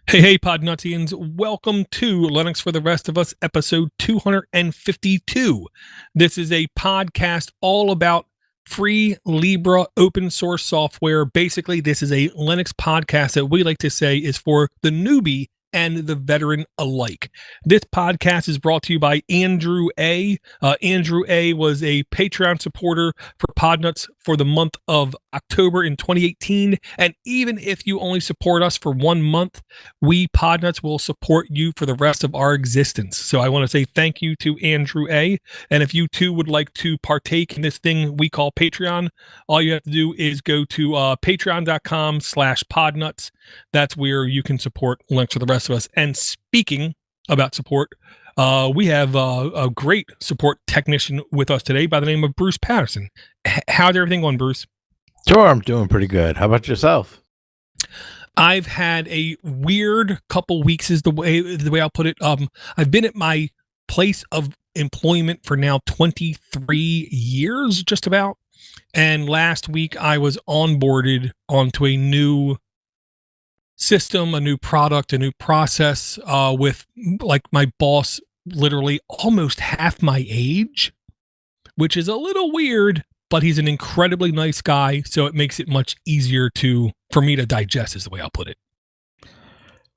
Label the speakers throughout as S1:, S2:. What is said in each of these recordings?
S1: Hey, Podnutians. Welcome to Linux for the Rest of Us, episode 252. This is a podcast all about free Libra open source software. Basically, this is a Linux podcast that we like to say is for the newbie and the veteran alike. This podcast is brought to you by Andrew A. Andrew A. was a Patreon supporter for Podnuts for the month of October in 2018. And even if you only support us for 1 month, we Podnuts will support you for the rest of our existence. So I want to say thank you to Andrew A. And if you too would like to partake in this thing we call Patreon, all you have to do is go to patreon.com/podnuts. That's where you can support Linux for the rest of us. And speaking about support, we have a great support technician with us today by the name of Bruce Patterson. How's everything going, Bruce?
S2: Sure, I'm doing pretty good. How about yourself?
S1: I've had a weird couple weeks is the way I'll put it. I've been at my place of employment for now 23 years, just about. And last week I was onboarded onto a new system, a new product, a new process, with like my boss literally almost half my age, which is a little weird, but he's an incredibly nice guy, so it makes it much easier for me to digest, is the way I'll put it.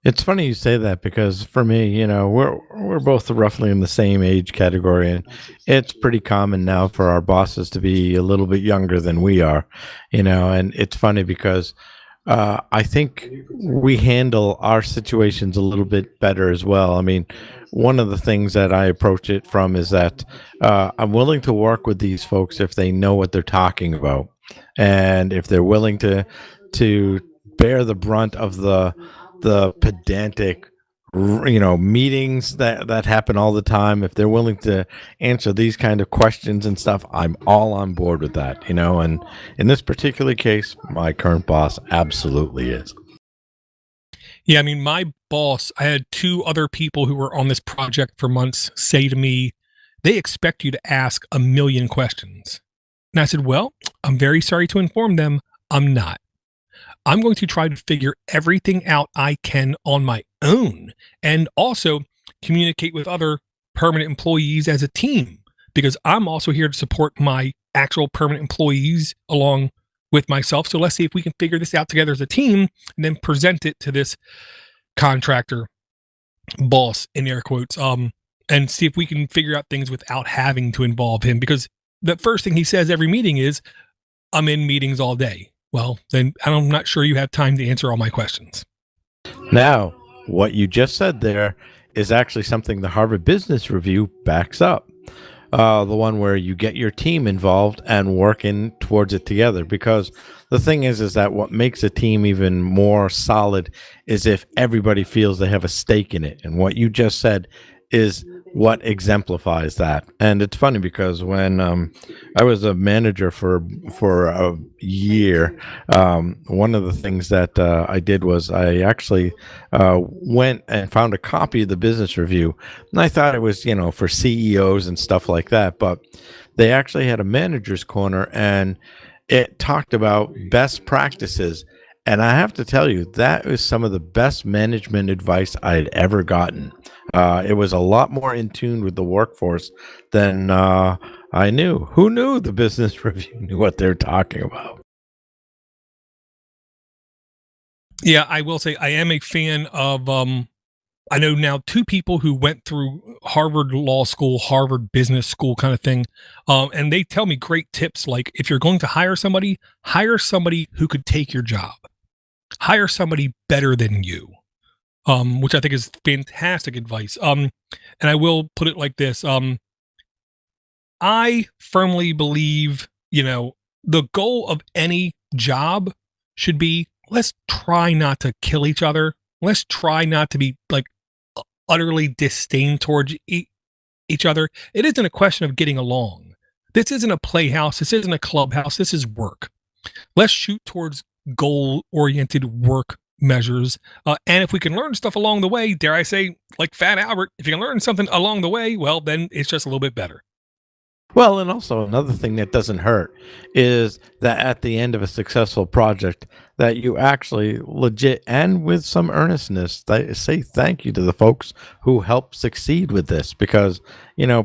S2: It's funny you say that because for me, we're both roughly in the same age category, and it's pretty common now for our bosses to be a little bit younger than we are, and it's funny because I think we handle our situations a little bit better as well. I mean, one of the things that I approach it from is that I'm willing to work with these folks if they know what they're talking about, and if they're willing to bear the brunt of the pedantic meetings that happen all the time. If they're willing to answer these kind of questions and stuff, I'm all on board with that, and in this particular case, my current boss absolutely is.
S1: Yeah, I mean, my boss, I had two other people who were on this project for months say to me, they expect you to ask a million questions. And I said, well, I'm very sorry to inform them, I'm not. I'm going to try to figure everything out I can on my own, and also communicate with other permanent employees as a team, because I'm also here to support my actual permanent employees along with myself. So let's see if we can figure this out together as a team and then present it to this contractor boss, in air quotes, and see if we can figure out things without having to involve him, because the first thing he says every meeting is, I'm in meetings all day. Well, then I'm not sure you have time to answer all my questions.
S2: Now, what you just said there is actually something the Harvard Business Review backs up. The one where you get your team involved and working towards it together. Because the thing is that what makes a team even more solid is if everybody feels they have a stake in it. And what you just said is what exemplifies that. And it's funny because when I was a manager for a year, one of the things that I did was I actually went and found a copy of the Business Review, and I thought it was for CEOs and stuff like that, but they actually had a manager's corner, and it talked about best practices. And I have to tell you, that was some of the best management advice I had ever gotten. It was a lot more in tune with the workforce than I knew. Who knew the Business Review knew what they're talking about?
S1: Yeah, I will say I am a fan of, I know now two people who went through Harvard Law School, Harvard Business School kind of thing. And they tell me great tips. Like, if you're going to hire somebody who could take your job. Hire somebody better than you, which I think is fantastic advice. And I will put it like this. I firmly believe, the goal of any job should be, let's try not to kill each other. Let's try not to be like utterly disdain towards each other. It isn't a question of getting along. This isn't a playhouse. This isn't a clubhouse. This is work. Let's shoot towards goal-oriented work measures. And if we can learn stuff along the way, dare I say, like Fat Albert, if you can learn something along the way, well, then it's just a little bit better.
S2: Well, and also another thing that doesn't hurt is that at the end of a successful project, that you actually legit and with some earnestness say thank you to the folks who helped succeed with this, because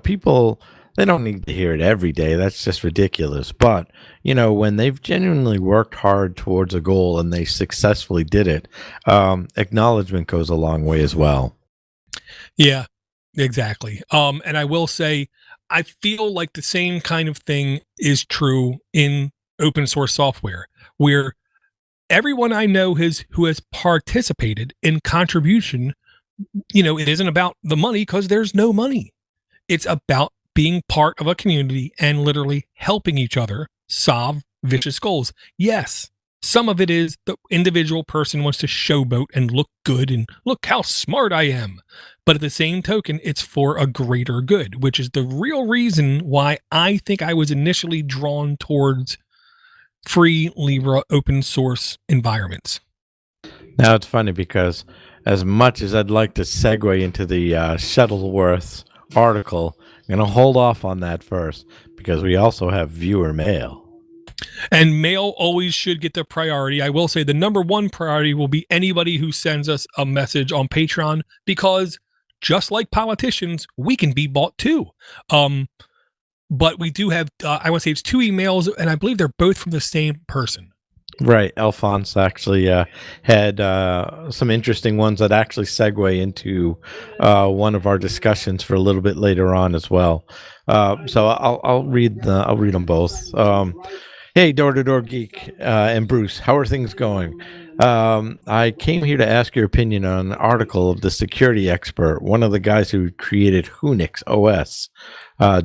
S2: people, they don't need to hear it every day. That's just ridiculous. But when they've genuinely worked hard towards a goal and they successfully did it, acknowledgement goes a long way as well.
S1: Yeah, exactly. And I will say, I feel like the same kind of thing is true in open source software, where everyone I know who has participated in contribution, it isn't about the money because there's no money. It's about being part of a community and literally helping each other solve vicious goals. Yes, some of it is the individual person wants to showboat and look good and look how smart I am. But at the same token, it's for a greater good, which is the real reason why I think I was initially drawn towards free Libra open source environments.
S2: Now it's funny because as much as I'd like to segue into the Shuttleworth article, I'm going to hold off on that first because we also have viewer mail.
S1: And mail always should get the priority. I will say the number one priority will be anybody who sends us a message on Patreon, because just like politicians, we can be bought too. But we do have, I want to say it's 2 emails, and I believe they're both from the same person.
S2: Right. Alphonse actually had some interesting ones that actually segue into one of our discussions for a little bit later on as well. So I'll read them both. Hey, Door to Door Geek and Bruce, how are things going? I came here to ask your opinion on an article of the security expert, one of the guys who created Unix OS.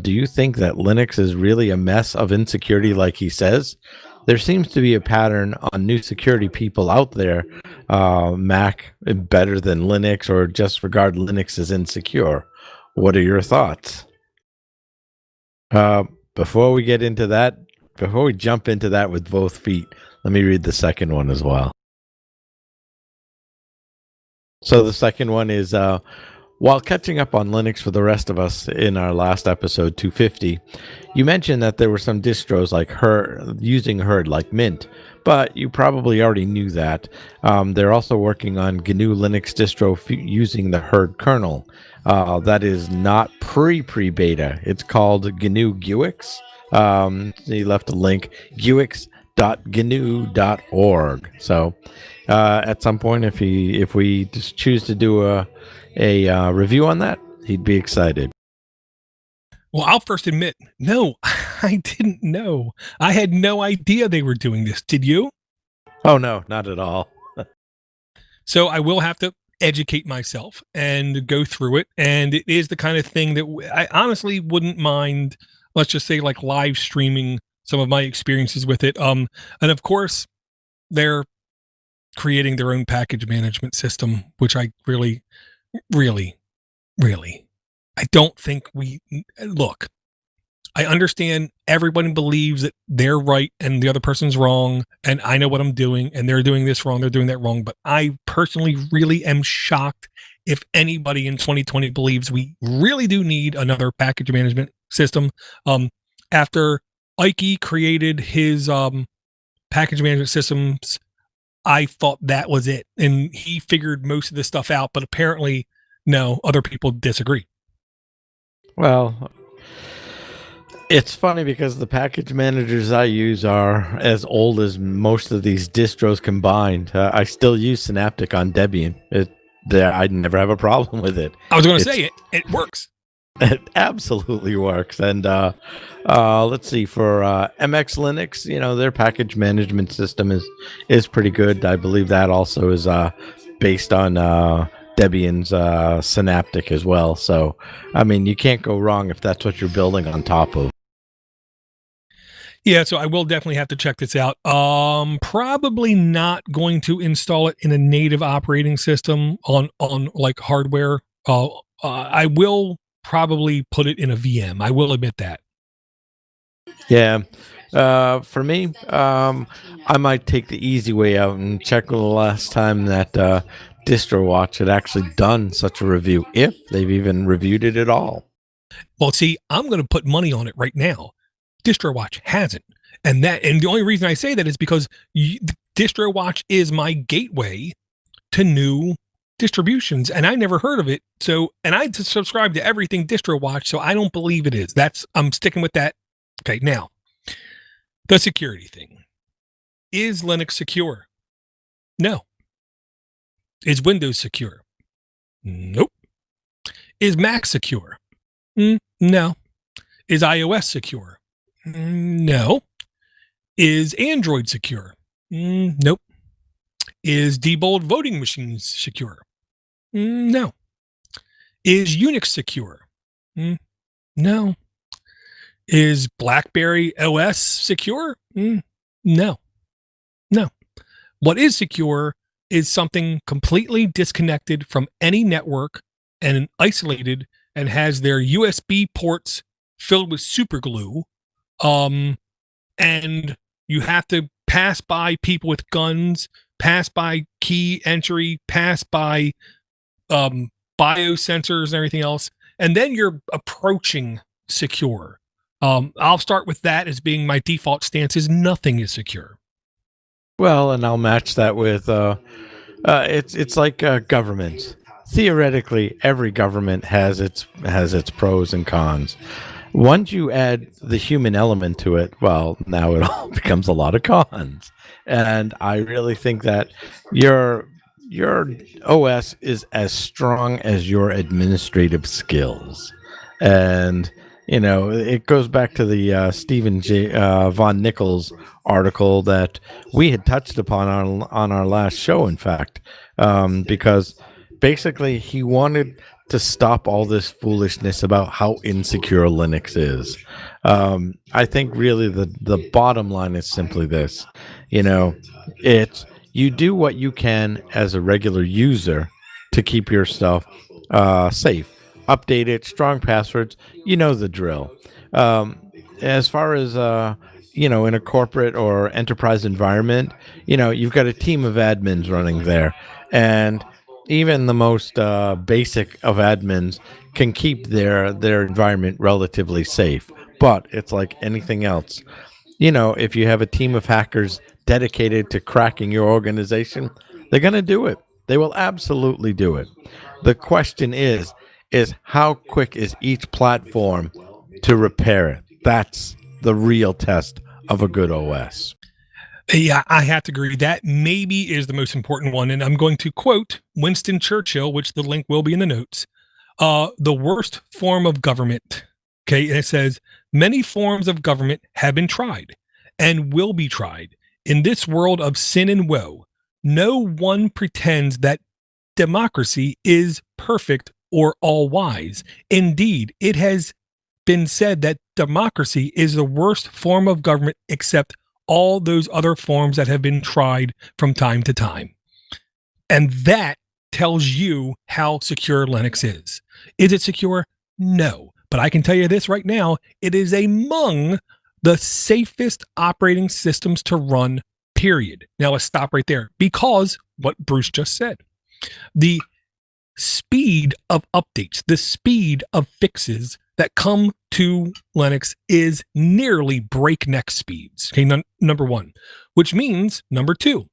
S2: Do you think that Linux is really a mess of insecurity like he says? There seems to be a pattern on new security people out there, Mac better than Linux, or just regard Linux as insecure. What are your thoughts? Before we get into that, before we jump into that with both feet, let me read the second one as well. So the second one is, while catching up on Linux for the rest of us in our last episode 250, you mentioned that there were some distros like using Herd like Mint, but you probably already knew that. They're also working on GNU Linux distro using the Herd kernel. That is not pre-beta. It's called GNU Guix. He left a link, guix.gnu.org. So at some point, if we just choose to do a review on that, he'd be excited.
S1: Well, I'll first admit, no, I didn't know. I had no idea they were doing this. Did you?
S2: Oh, no, not at all.
S1: So I will have to educate myself and go through it. And it is the kind of thing that I honestly wouldn't mind, let's just say, like live streaming some of my experiences with it. And of course, they're creating their own package management system, which I really, I don't think look. I understand everyone believes that they're right and the other person's wrong, and I know what I'm doing, and they're doing this wrong, they're doing that wrong. But I personally really am shocked if anybody in 2020 believes we really do need another package management system. After Ike created his package management systems, I thought that was it, and he figured most of this stuff out. But apparently, no, other people disagree.
S2: Well, it's funny because the package managers I use are as old as most of these distros combined. I still use Synaptic on Debian. I never have a problem with it.
S1: I was going to say it works.
S2: It absolutely works. And let's see, for MX Linux, their package management system is pretty good. I believe that also is based on Debian's Synaptic as well. So, I mean, you can't go wrong if that's what you're building on top of.
S1: Yeah, so I will definitely have to check this out. Probably not going to install it in a native operating system on like hardware. I will probably put it in a VM. I will admit that.
S2: Yeah. For me, I might take the easy way out and check the last time that DistroWatch had actually done such a review, if they've even reviewed it at all.
S1: Well, see, I'm going to put money on it right now. DistroWatch hasn't. And the only reason I say that is because DistroWatch is my gateway to new distributions, and I never heard of it. So, and I subscribe to everything DistroWatch, so I don't believe it is. I'm sticking with that. Okay, now, the security thing. Is Linux secure? No. Is Windows secure? Nope. Is Mac secure? No. Is iOS secure? No. Is Android secure? Nope. Is Diebold voting machines secure? No. Is Unix secure? No. Is BlackBerry OS secure? No. No. What is secure is something completely disconnected from any network and isolated and has their USB ports filled with super glue. And you have to pass by people with guns, pass by key entry, pass by biosensors and everything else. And then you're approaching secure. I'll start with that as being my default stance is nothing is secure.
S2: Well, and I'll match that with it's like government. Theoretically, every government has its pros and cons. Once you add the human element to it, well, now it all becomes a lot of cons. And I really think that your OS is as strong as your administrative skills. And it goes back to the Stephen Von Nichols article that we had touched upon on our last show, in fact, because basically he wanted to stop all this foolishness about how insecure Linux is. I think really the bottom line is simply this. You do what you can as a regular user to keep your stuff safe. Update it, strong passwords, the drill. As far as in a corporate or enterprise environment, you've got a team of admins running there, and even the most basic of admins can keep their environment relatively safe. But it's like anything else. If you have a team of hackers dedicated to cracking your organization, they're going to do it. They will absolutely do it. The question is how quick is each platform to repair it? That's the real test of a good OS.
S1: Yeah, I have to agree. That maybe is the most important one. And I'm going to quote Winston Churchill, which the link will be in the notes. The worst form of government. Okay. And it says, many forms of government have been tried and will be tried. In this world of sin and woe, no one pretends that democracy is perfect or all wise. Indeed, it has been said that democracy is the worst form of government except all those other forms that have been tried from time to time. And that tells you how secure Linux is. Is it secure? No. But I can tell you this right now, it is among the safest operating systems to run, period. Now let's stop right there because what Bruce just said. The speed of updates, the speed of fixes that come to Linux is nearly breakneck speeds. Okay, number one, which means number two,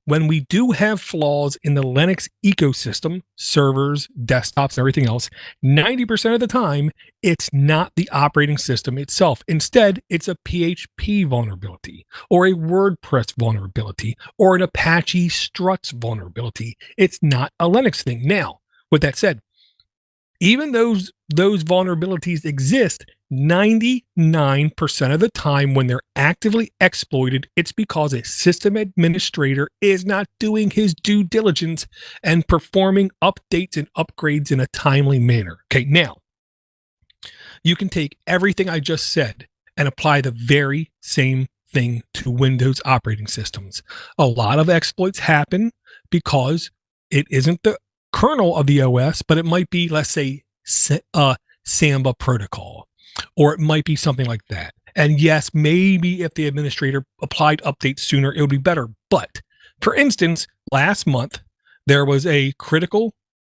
S1: when we do have flaws in the Linux ecosystem, servers, desktops, and everything else, 90% of the time, it's not the operating system itself. Instead, it's a PHP vulnerability or a WordPress vulnerability or an Apache struts vulnerability. It's not a Linux thing. Now, with that said, even those vulnerabilities exist 99% of the time when they're actively exploited, it's because a system administrator is not doing his due diligence and performing updates and upgrades in a timely manner. Okay, now, you can take everything I just said and apply the very same thing to Windows operating systems. A lot of exploits happen because it isn't the kernel of the OS, but it might be, let's say, Samba protocol, or it might be something like that. And yes, maybe if the administrator applied updates sooner, it would be better. But for instance, last month, there was a critical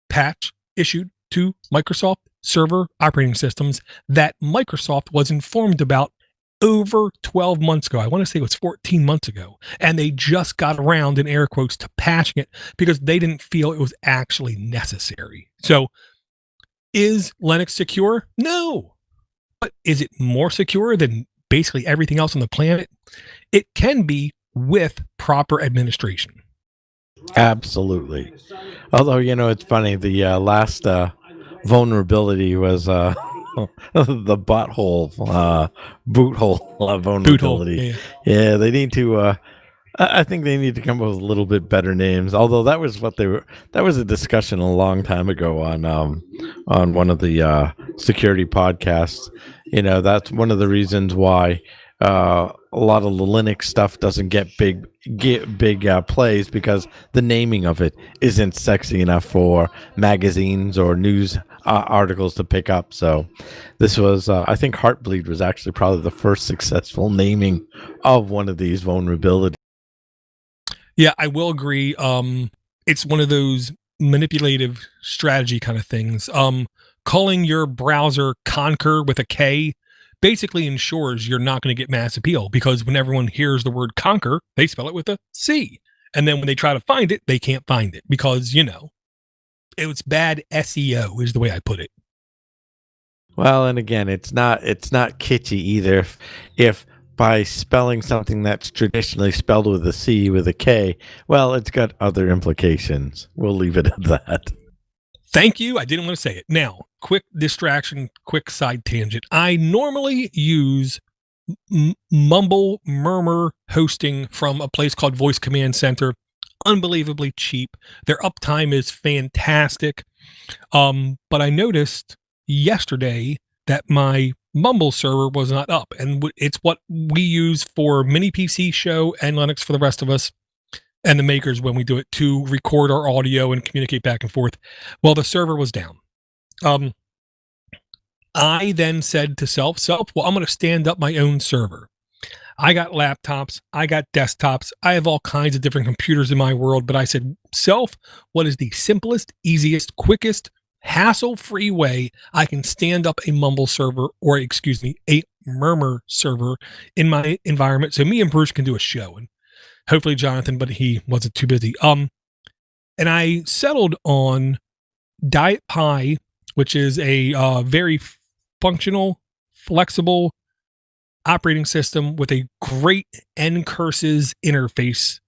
S1: patch issued to Microsoft server operating systems that Microsoft was informed about over 12 months ago. I want to say it was 14 months ago. And they just got around, in air quotes, to patching it because they didn't feel it was actually necessary. So is Linux secure? No. But is it more secure than basically everything else on the planet? It can be with proper administration.
S2: Absolutely. Although, it's funny. The last vulnerability was the boot hole vulnerability.
S1: Yeah.
S2: Yeah, they need to. I think they need to come up with a little bit better names. Although that was what they were. That was a discussion a long time ago on one of the security podcasts. That's one of the reasons why a lot of the Linux stuff doesn't get big plays, because the naming of it isn't sexy enough for magazines or news articles to pick up. So this was, I think Heartbleed was actually probably the first successful naming of one of these vulnerabilities.
S1: Yeah, I will agree. It's one of those manipulative strategy kind of things. Calling your browser Conquer with a K basically ensures you're not going to get mass appeal, because when everyone hears the word conquer, they spell it with a C. And then when they try to find it, they can't find it because, it was bad SEO is the way I put it.
S2: Well, and again, it's not kitschy either. If by spelling something that's traditionally spelled with a C with a K, well, it's got other implications. We'll leave it at that.
S1: Thank you. I didn't want to say it. Now, quick distraction, quick side tangent. I normally use Mumble Murmur hosting from a place called Voice Command Center. Unbelievably cheap. Their uptime is fantastic. But I noticed yesterday that my Mumble server was not up, and it's what we use for Mini PC Show and Linux for the rest of us and the makers when we do it to record our audio and communicate back and forth. Well, the server was down. I then said to self, well, I'm going to stand up my own server. I got laptops, I got desktops, I have all kinds of different computers in my world, but I said, self, what is the simplest, easiest, quickest, hassle-free way I can stand up a Mumble server, or a Murmur server in my environment so me and Bruce can do a show, and hopefully Jonathan, but he wasn't too busy. And I settled on Diet Pi, which is a very functional, flexible operating system with a great N-curses interface.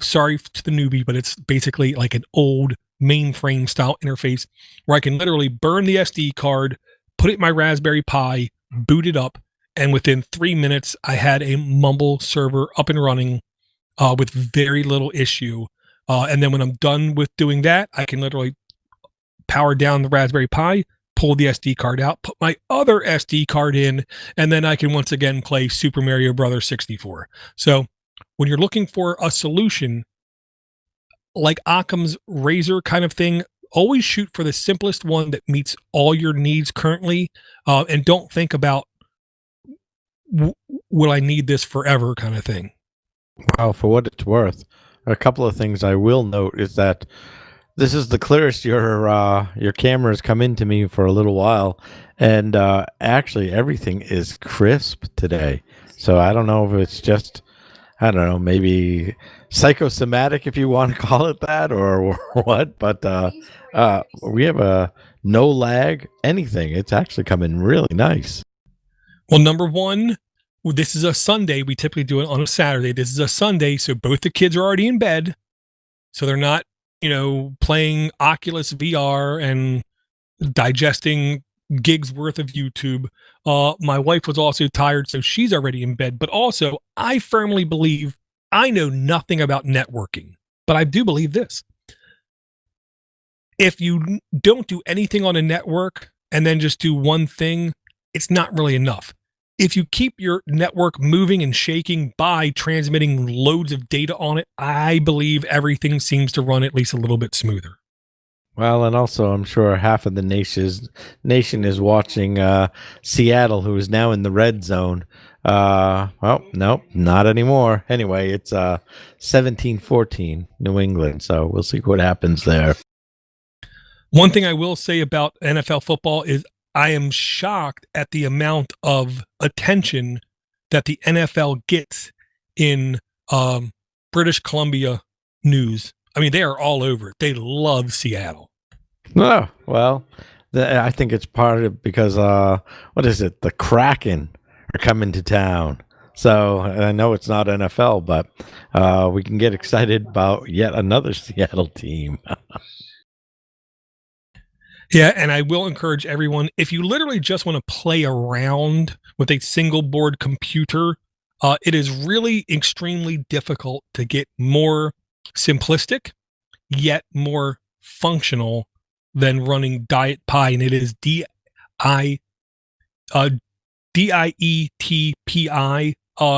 S1: Sorry to the newbie, but it's basically like an old mainframe style interface where I can literally burn the SD card, put it in my Raspberry Pi, boot it up, and within 3 minutes, I had a Mumble server up and running with very little issue. And then when I'm done with doing that, I can literally power down the Raspberry Pi, pull the SD card out, put my other SD card in, and then I can once again play Super Mario Brothers 64. So when you're looking for a solution like Occam's razor kind of thing, always shoot for the simplest one that meets all your needs currently, and don't think about will I need this forever kind of thing.
S2: Well, for what it's worth, a couple of things I will note is that this is the clearest your camera has come into me for a little while, and actually everything is crisp today. So I don't know if it's just, I don't know, maybe psychosomatic, if you want to call it that, or what. But we have no lag, anything. It's actually coming really nice.
S1: Well, number one, this is a Sunday. We typically do it on a Saturday. This is a Sunday, so both the kids are already in bed, so they're not, playing Oculus VR and digesting gigs worth of YouTube. My wife was also tired, so she's already in bed. But also, I firmly believe, I know nothing about networking, but I do believe this. If you don't do anything on a network and then just do one thing, it's not really enough. If you keep your network moving and shaking by transmitting loads of data on it, I believe everything seems to run at least a little bit smoother.
S2: Well, and also I'm sure half of the nation is watching Seattle, who is now in the red zone. Well, nope, not anymore. Anyway, it's 17-14 New England, so we'll see what happens there.
S1: One thing I will say about NFL football is I am shocked at the amount of attention that the NFL gets in British Columbia news. I mean, they are all over it. They love Seattle.
S2: Oh, well, I think it's part of because what is it? The Kraken are coming to town. So I know it's not NFL, but we can get excited about yet another Seattle team.
S1: Yeah, and I will encourage everyone, if you literally just want to play around with a single board computer, it is really extremely difficult to get more simplistic, yet more functional than running Diet Pi, and it is I DIETPI.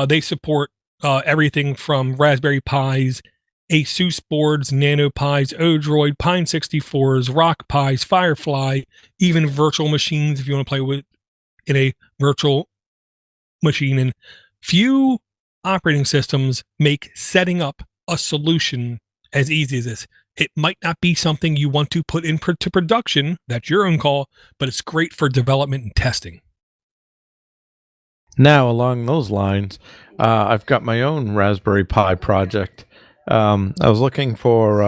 S1: They support everything from Raspberry Pis, ASUS boards, Nano Pis, Odroid, Pine 64s, Rock Pis, Firefly, even virtual machines if you want to play with in a virtual machine. And few operating systems make setting up a solution as easy as this. It might not be something you want to put into production. That's your own call, but it's great for development and testing.
S2: Now, along those lines, I've got my own Raspberry Pi project. I was looking for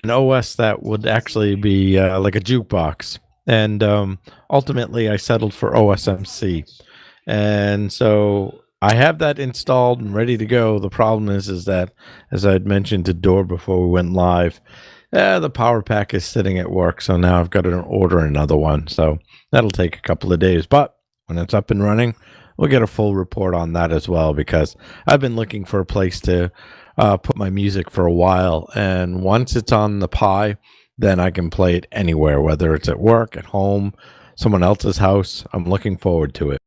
S2: an OS that would actually be like a jukebox, and ultimately I settled for OSMC. And so I have that installed and ready to go. The problem is that, as I had mentioned to Door before we went live, the power pack is sitting at work, so now I've got to order another one. So that'll take a couple of days, but when it's up and running, we'll get a full report on that as well, because I've been looking for a place to put my music for a while, and once it's on the Pi, then I can play it anywhere, whether it's at work, at home, someone else's house. I'm looking forward to it.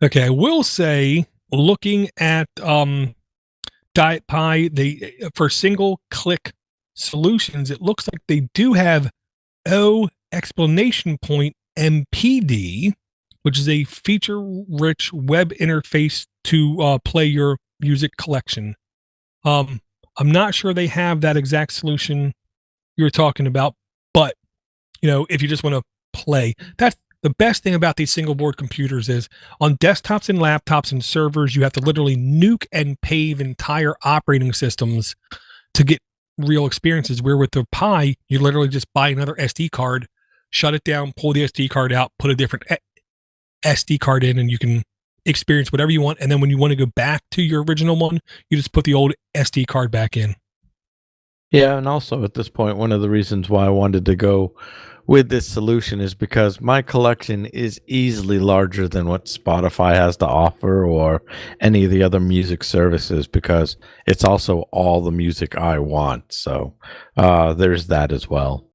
S1: Okay, I will say, looking at Diet Pi, they for single click solutions, it looks like they do have !MPD, which is a feature-rich web interface to play your music collection. I'm not sure they have that exact solution you're talking about, but if you just want to play, that's the best thing about these single board computers is on desktops and laptops and servers, you have to literally nuke and pave entire operating systems to get real experiences, where with the Pi, you literally just buy another SD card, shut it down, pull the SD card out, put a different SD card in, and you can experience whatever you want. And then when you want to go back to your original one, you just put the old SD card back in.
S2: Yeah, and also at this point, one of the reasons why I wanted to go with this solution is because my collection is easily larger than what Spotify has to offer or any of the other music services, because it's also all the music I want. So there's that as well.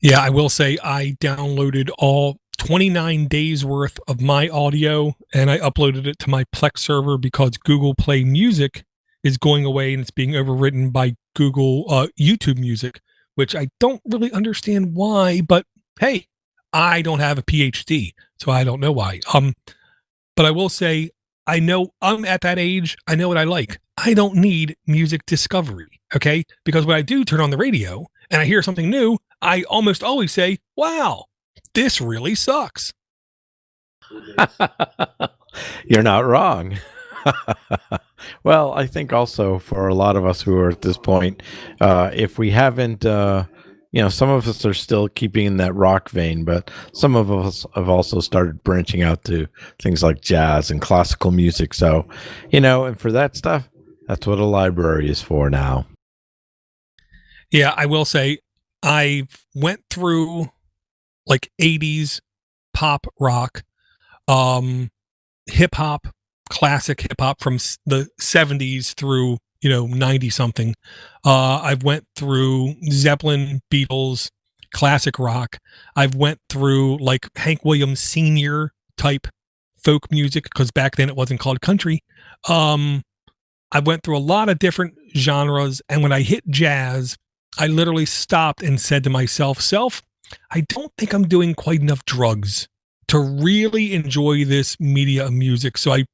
S1: Yeah, I will say I downloaded all 29 days worth of my audio and I uploaded it to my Plex server because Google Play Music is going away and it's being overwritten by Google YouTube Music, which I don't really understand why, but hey, I don't have a PhD, so I don't know why. But I will say, I know I'm at that age. I know what I like. I don't need music discovery, okay? Because when I do turn on the radio and I hear something new, I almost always say, wow, this really sucks.
S2: You're not wrong. Well, I think also for a lot of us who are at this point, if we haven't, some of us are still keeping in that rock vein, but some of us have also started branching out to things like jazz and classical music. So, and for that stuff, that's what a library is for now.
S1: Yeah, I will say I went through like 80s pop rock, hip hop, classic hip hop from the 70s through 90 something. I've went through Zeppelin, Beatles, classic rock. I've went through like Hank Williams Sr. type folk music, because back then it wasn't called country. I went through a lot of different genres, and when I hit jazz, I literally stopped and said to myself, I don't think I'm doing quite enough drugs to really enjoy this media of music. So I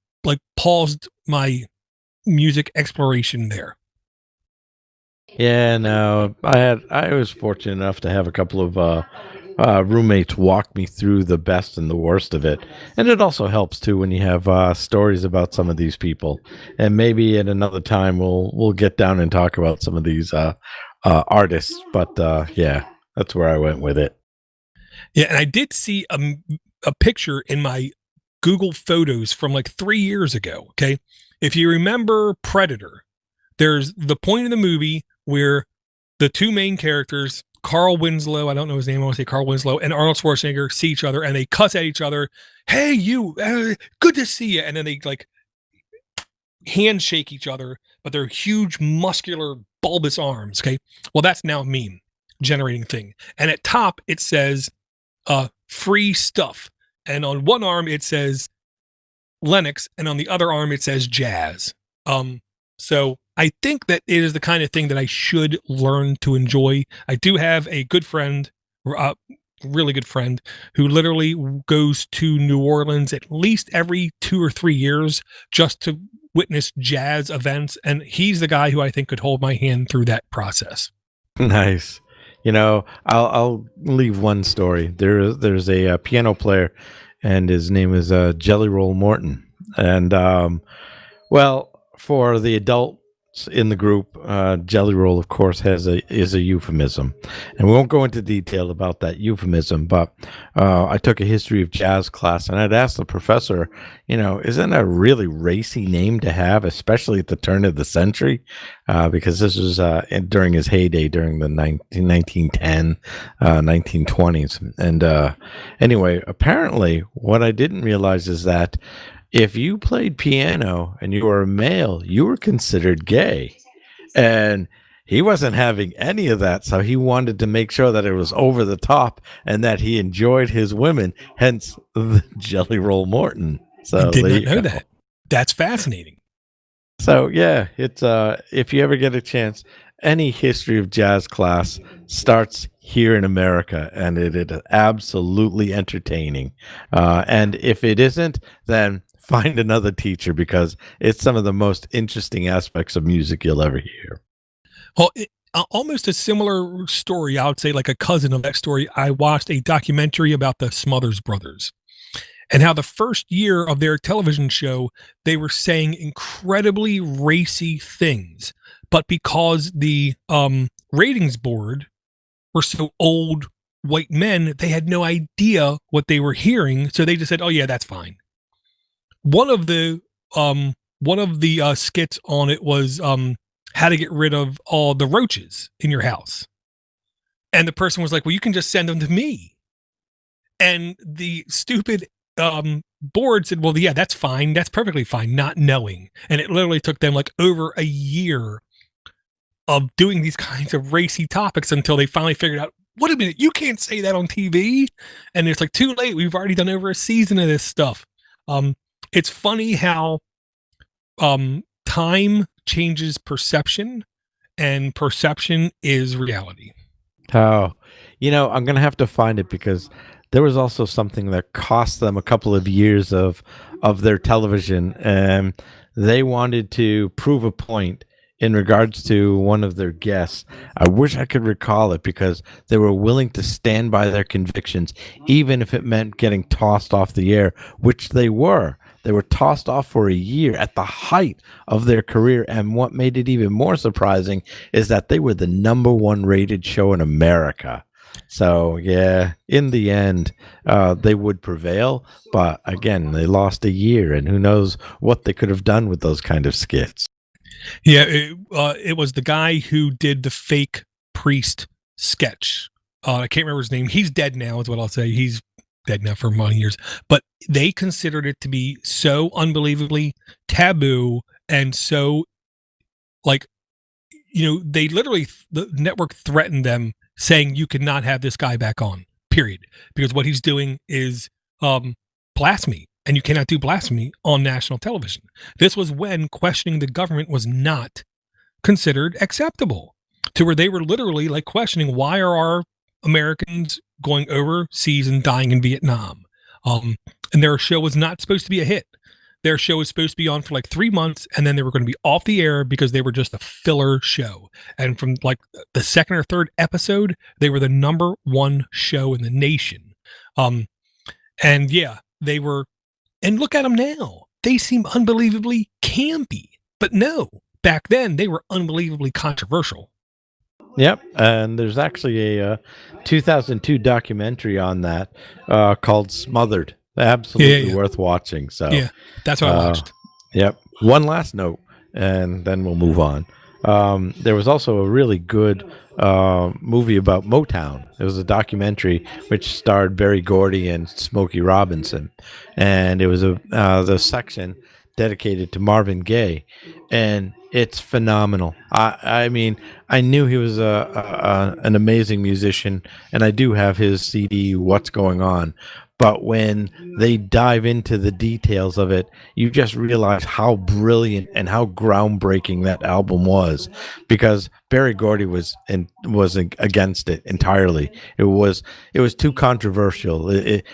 S1: paused my music exploration there.
S2: Yeah, no, I was fortunate enough to have a couple of roommates walk me through the best and the worst of it, and it also helps too when you have stories about some of these people. And maybe at another time we'll get down and talk about some of these artists. But yeah, that's where I went with it.
S1: Yeah, and I did see a picture in my Google Photos from like 3 years ago. Okay, if you remember Predator, there's the point in the movie where the two main characters, Carl Winslow, I don't know his name, I want to say Carl Winslow, and Arnold Schwarzenegger see each other and they cuss at each other. Hey, you, good to see you. And then they like handshake each other, but they're huge, muscular, bulbous arms. Okay. Well, that's now a meme generating thing. And at top, it says free stuff. And on one arm, it says Lennox, and on the other arm, it says jazz. So I think that it is the kind of thing that I should learn to enjoy. I do have a good friend, really good friend, who literally goes to New Orleans at least every 2 or 3 years just to witness jazz events. And he's the guy who I think could hold my hand through that process.
S2: Nice. I'll leave one story. There's a, piano player, and his name is Jelly Roll Morton, and well, for the adults in the group, Jelly Roll, of course, is a euphemism, and we won't go into detail about that euphemism. But I took a history of jazz class, and I'd asked the professor, isn't that a really racy name to have, especially at the turn of the century? Because this was during his heyday, during the 1910, 1920s. And anyway, apparently, what I didn't realize is that if you played piano and you were a male, you were considered gay. And he wasn't having any of that. So he wanted to make sure that it was over the top and that he enjoyed his women, hence the Jelly Roll Morton.
S1: I
S2: So
S1: did
S2: there
S1: not
S2: you
S1: know
S2: go.
S1: that. That's fascinating.
S2: So yeah, it's if you ever get a chance, any history of jazz class starts here in America, and it is absolutely entertaining. And if it isn't, then find another teacher because it's some of the most interesting aspects of music you'll ever hear.
S1: Well, almost a similar story, I would say, like a cousin of that story. I watched a documentary about the Smothers Brothers and how the first year of their television show, they were saying incredibly racy things. But because the ratings board were so old white men, they had no idea what they were hearing. So they just said, oh, yeah, that's fine. One of the skits on it was how to get rid of all the roaches in your house. And the person was like, well, you can just send them to me. And the stupid board said, well, yeah, that's fine. That's perfectly fine, not knowing. And it literally took them like over a year of doing these kinds of racy topics until they finally figured out, wait a minute, you can't say that on TV. And it's like, too late. We've already done over a season of this stuff. It's funny how time changes perception, and perception is reality.
S2: Oh, I'm going to have to find it because there was also something that cost them a couple of years of their television, and they wanted to prove a point in regards to one of their guests. I wish I could recall it because they were willing to stand by their convictions, even if it meant getting tossed off the air, which they were. They were tossed off for a year at the height of their career. And what made it even more surprising is that they were the number one rated show in America. So, yeah, in the end, they would prevail. But again, they lost a year, and who knows what they could have done with those kind of skits.
S1: Yeah, it was the guy who did the fake priest sketch. I can't remember his name. He's dead now, is what I'll say. He's dead now for many years. But they considered it to be so unbelievably taboo and so, like, they literally, the network threatened them saying you cannot have this guy back on, period. Because what he's doing is blasphemy. And you cannot do blasphemy on national television. This was when questioning the government was not considered acceptable, to where they were literally like questioning, why are our Americans going overseas and dying in Vietnam? And their show was not supposed to be a hit. their show was supposed to be on for like 3 months, and then they were going to be off the air because they were just a filler show. And from like the second or third episode, they were the #1 show in the nation. And yeah, they were, and look at them now. They seem unbelievably campy, but no, back then they were unbelievably controversial.
S2: Yep, and there's actually a 2002 documentary on that called "Smothered." Absolutely worth watching. So
S1: yeah, that's what I watched.
S2: Yep. One last note, and then we'll move on. There was also a really good movie about Motown. It was a documentary which starred Berry Gordy and Smokey Robinson, and it was the section dedicated to Marvin Gaye, and it's phenomenal. I mean, I knew he was an amazing musician, and I do have his CD, What's Going On. But when they dive into the details of it, you just realize how brilliant and how groundbreaking that album was, because Berry Gordy was against it entirely. It was too controversial. It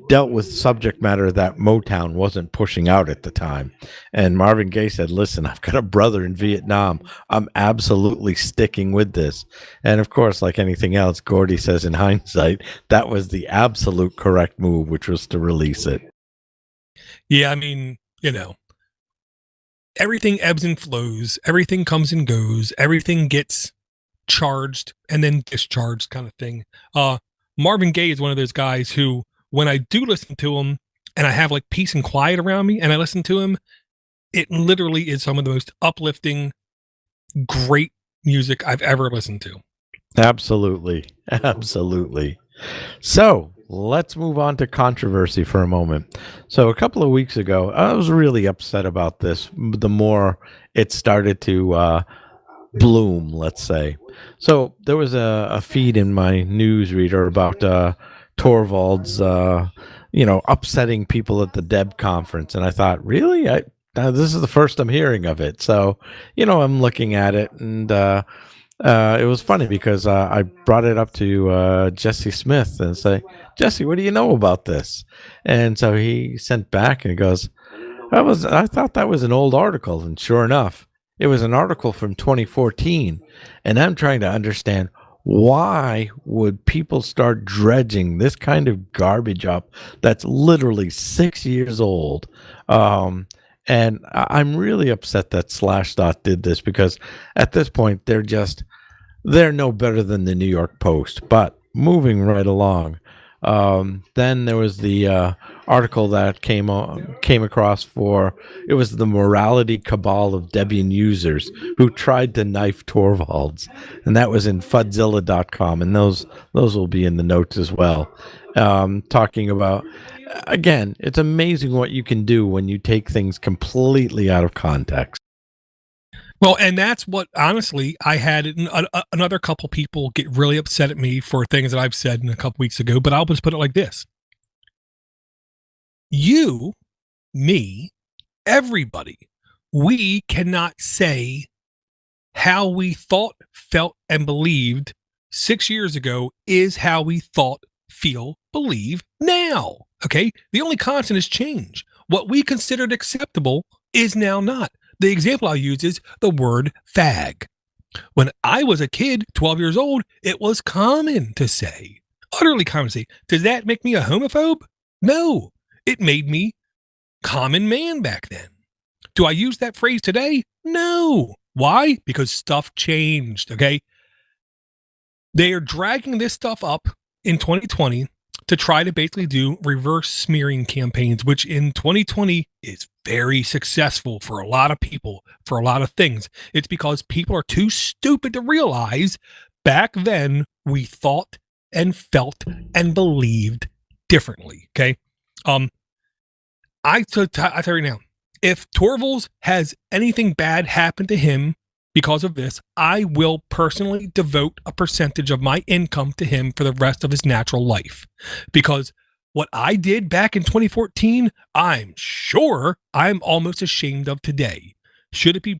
S2: dealt with subject matter that Motown wasn't pushing out at the time. And Marvin Gaye said, "Listen, I've got a brother in Vietnam. I'm absolutely sticking with this." And of course, like anything else, Gordy says in hindsight, that was the absolute correct move, which was to release it.
S1: Yeah, I mean, everything ebbs and flows, everything comes and goes, everything gets charged and then discharged, kind of thing. Marvin Gaye is one of those guys who, when I do listen to him and I have like peace and quiet around me and I listen to him, it literally is some of the most uplifting, great music I've ever listened to.
S2: Absolutely. So let's move on to controversy for a moment. So a couple of weeks ago, I was really upset about this. The more it started to bloom, let's say. So there was a feed in my newsreader about Torvalds, upsetting people at the Deb conference, and I thought, really, this is the first I'm hearing of it. So, I'm looking at it, and it was funny because I brought it up to Jesse Smith and say, "Jesse, what do you know about this?" And so he sent back and he goes, I thought that was an old article, and sure enough, it was an article from 2014, and I'm trying to understand, why would people start dredging this kind of garbage up that's literally 6 years old? And I'm really upset that Slashdot did this, because at this point they're no better than the New York Post. But moving right along, then there was the article that came across it was the morality cabal of Debian users who tried to knife Torvalds, and that was in fudzilla.com, and those will be in the notes as well. Talking about, again, it's amazing what you can do when you take things completely out of context.
S1: Well, and that's what, honestly, I had another couple people get really upset at me for things that I've said a couple weeks ago, but I'll just put it like this. You, me, everybody, we cannot say how we thought, felt, and believed 6 years ago is how we thought, feel, believe now. Okay? The only constant is change. What we considered acceptable is now not. The example I'll use is the word fag. When I was a kid, 12 years old, it was common to say, utterly common to say. Does that make me a homophobe? No. It made me common man back then. Do I use that phrase today? No. Why? Because stuff changed, okay? They are dragging this stuff up in 2020 to try to basically do reverse smearing campaigns, which in 2020 is very successful for a lot of people, for a lot of things. It's because people are too stupid to realize back then we thought and felt and believed differently, okay? I tell you now, if Torvalds has anything bad happen to him because of this, I will personally devote a percentage of my income to him for the rest of his natural life. Because what I did back in 2014, I'm sure I'm almost ashamed of today. Should it be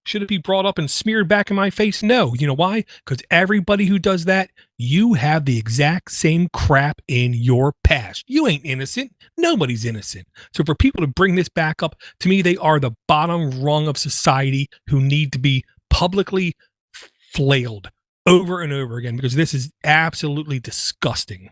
S1: Should it be brought up and smeared back in my face? No. You know why? Because everybody who does that, you have the exact same crap in your past. You ain't innocent. Nobody's innocent. So for people to bring this back up, to me, they are the bottom rung of society who need to be publicly flailed over and over again, because this is absolutely disgusting.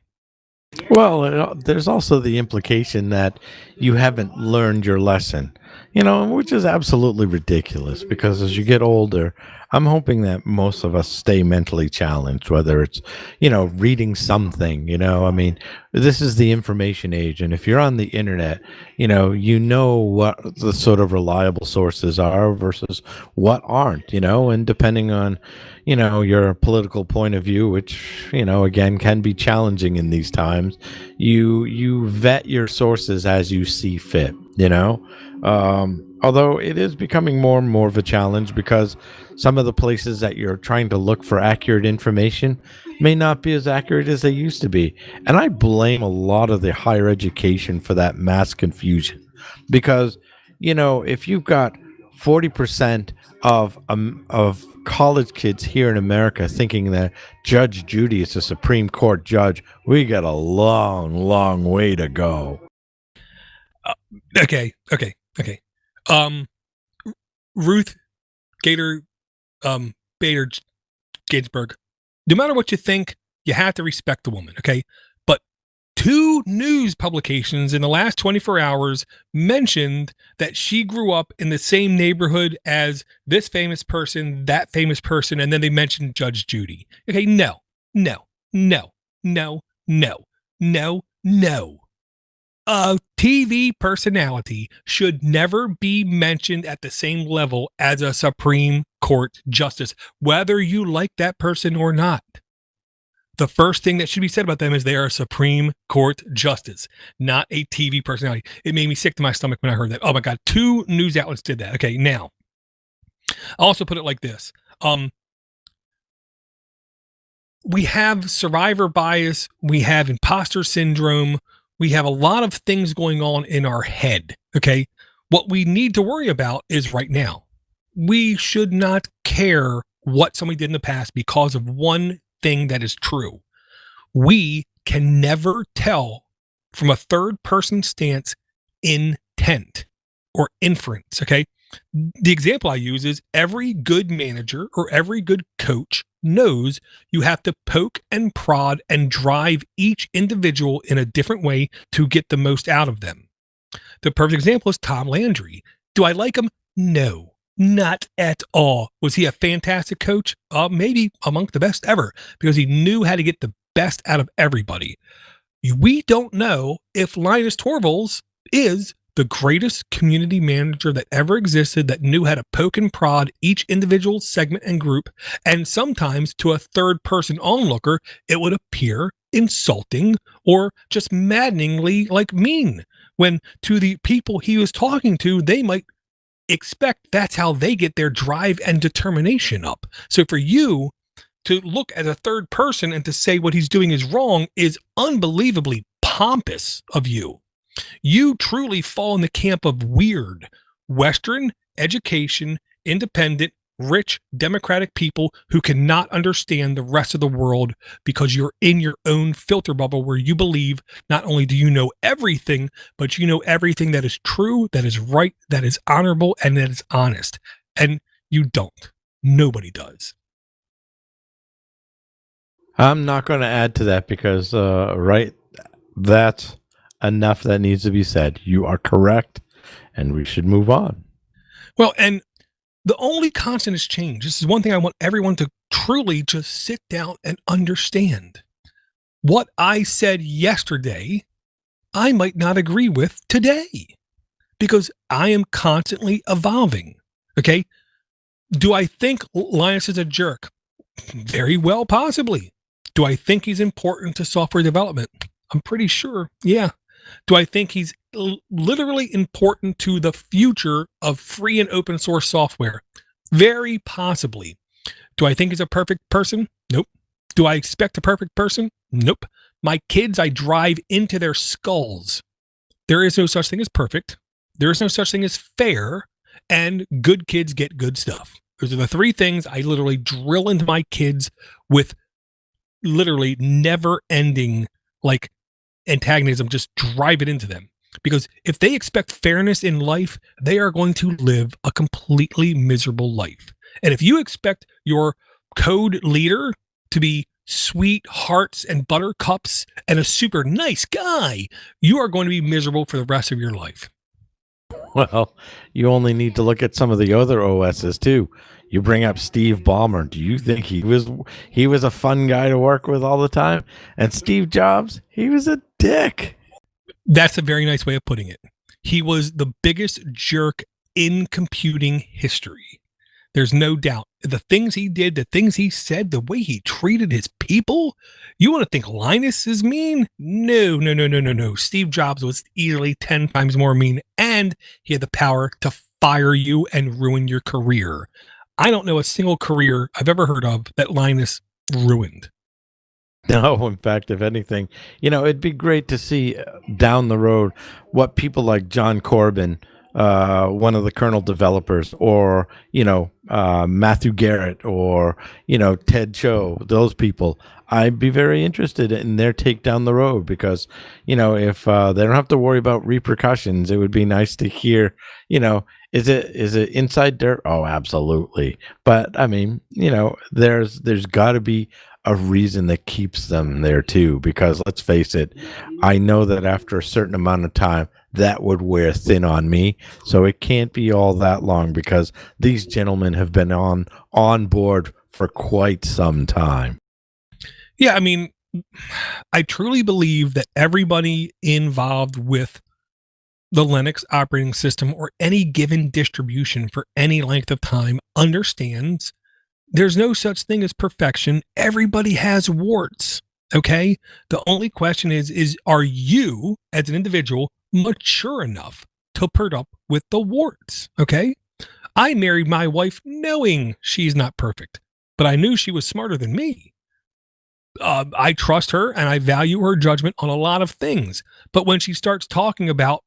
S2: Well, there's also the implication that you haven't learned your lesson, which is absolutely ridiculous because as you get older, I'm hoping that most of us stay mentally challenged, whether it's, reading something, I mean, this is the information age. And if you're on the internet, you know what the sort of reliable sources are versus what aren't, and depending on, your political point of view, which, again, can be challenging in these times, you vet your sources as you see fit, although it is becoming more and more of a challenge because some of the places that you're trying to look for accurate information may not be as accurate as they used to be. And I blame a lot of the higher education for that mass confusion because, if you've got 40% of college kids here in America thinking that Judge Judy is a Supreme Court judge, we got a long, long way to go.
S1: Okay. Um, Ruth Gator, Bader Ginsburg. No matter what you think, you have to respect the woman. Okay, but 2 news publications in the last 24 hours mentioned that she grew up in the same neighborhood as this famous person, that famous person, and then they mentioned Judge Judy. Okay, no. A TV personality should never be mentioned at the same level as a Supreme Court justice, whether you like that person or not. The first thing that should be said about them is they are a Supreme Court justice, not a TV personality. It made me sick to my stomach when I heard that. Oh my God, 2 news outlets did that. Okay, now, I'll also put it like this. We have survivor bias. We have imposter syndrome. We have a lot of things going on in our head. Okay. What we need to worry about is right now. We should not care what somebody did in the past because of one thing that is true. We can never tell from a third person stance intent or inference. Okay. The example I use is every good manager or every good coach knows you have to poke and prod and drive each individual in a different way to get the most out of them. The perfect example is Tom Landry. Do I like him? No, not at all. Was he a fantastic coach? Maybe among the best ever because he knew how to get the best out of everybody. We don't know if Linus Torvalds is the greatest community manager that ever existed that knew how to poke and prod each individual segment and group. And sometimes to a third person onlooker, it would appear insulting or just maddeningly mean, when to the people he was talking to, they might expect that's how they get their drive and determination up. So for you to look at a third person and to say what he's doing is wrong is unbelievably pompous of you. You truly fall in the camp of weird, Western, education, independent, rich, democratic people who cannot understand the rest of the world because you're in your own filter bubble where you believe not only do you know everything, but you know everything that is true, that is right, that is honorable, and that is honest. And you don't. Nobody does.
S2: I'm not going to add to that because, that's enough that needs to be said. You are correct, and we should move on.
S1: Well, and the only constant is change. This is one thing I want everyone to truly just sit down and understand. What I said yesterday, I might not agree with today because I am constantly evolving. Okay. Do I think Linus is a jerk? Very well, possibly. Do I think he's important to software development? I'm pretty sure. Yeah. Do I think he's literally important to the future of free and open source software? Very possibly. Do I think he's a perfect person? Nope. Do I expect a perfect person? Nope. My kids, I drive into their skulls. There is no such thing as perfect. There is no such thing as fair. And good kids get good stuff. Those are the three things I literally drill into my kids with literally never ending like antagonism, just drive it into them. Because if they expect fairness in life, they are going to live a completely miserable life. And if you expect your code leader to be sweet hearts and buttercups and a super nice guy, you are going to be miserable for the rest of your life.
S2: Well, you only need to look at some of the other OSs too. You bring up Steve Ballmer. Do you think he was a fun guy to work with all the time? And Steve Jobs, he was a dick.
S1: That's a very nice way of putting it. He was the biggest jerk in computing history. There's no doubt. The things he did, the things he said, the way he treated his people. You want to think Linus is mean? No. Steve Jobs was easily 10 times more mean, and he had the power to fire you and ruin your career. I don't know a single career I've ever heard of that Linus ruined.
S2: No, in fact, if anything, it'd be great to see down the road what people like John Corbin, one of the kernel developers, or Matthew Garrett, or Ted Cho, those people. I'd be very interested in their take down the road, because if they don't have to worry about repercussions, it would be nice to hear. Is it inside dirt? Oh, absolutely. But I mean, there's got to be a reason that keeps them there too, because let's face it, I know that after a certain amount of time that would wear thin on me, so it can't be all that long, because these gentlemen have been on board for quite some time.
S1: Yeah, I mean, I truly believe that everybody involved with the Linux operating system or any given distribution for any length of time understands there's no such thing as perfection. Everybody has warts. Okay. The only question is are you as an individual mature enough to put up with the warts? Okay. I married my wife knowing she's not perfect, but I knew she was smarter than me. I trust her and I value her judgment on a lot of things. But when she starts talking about,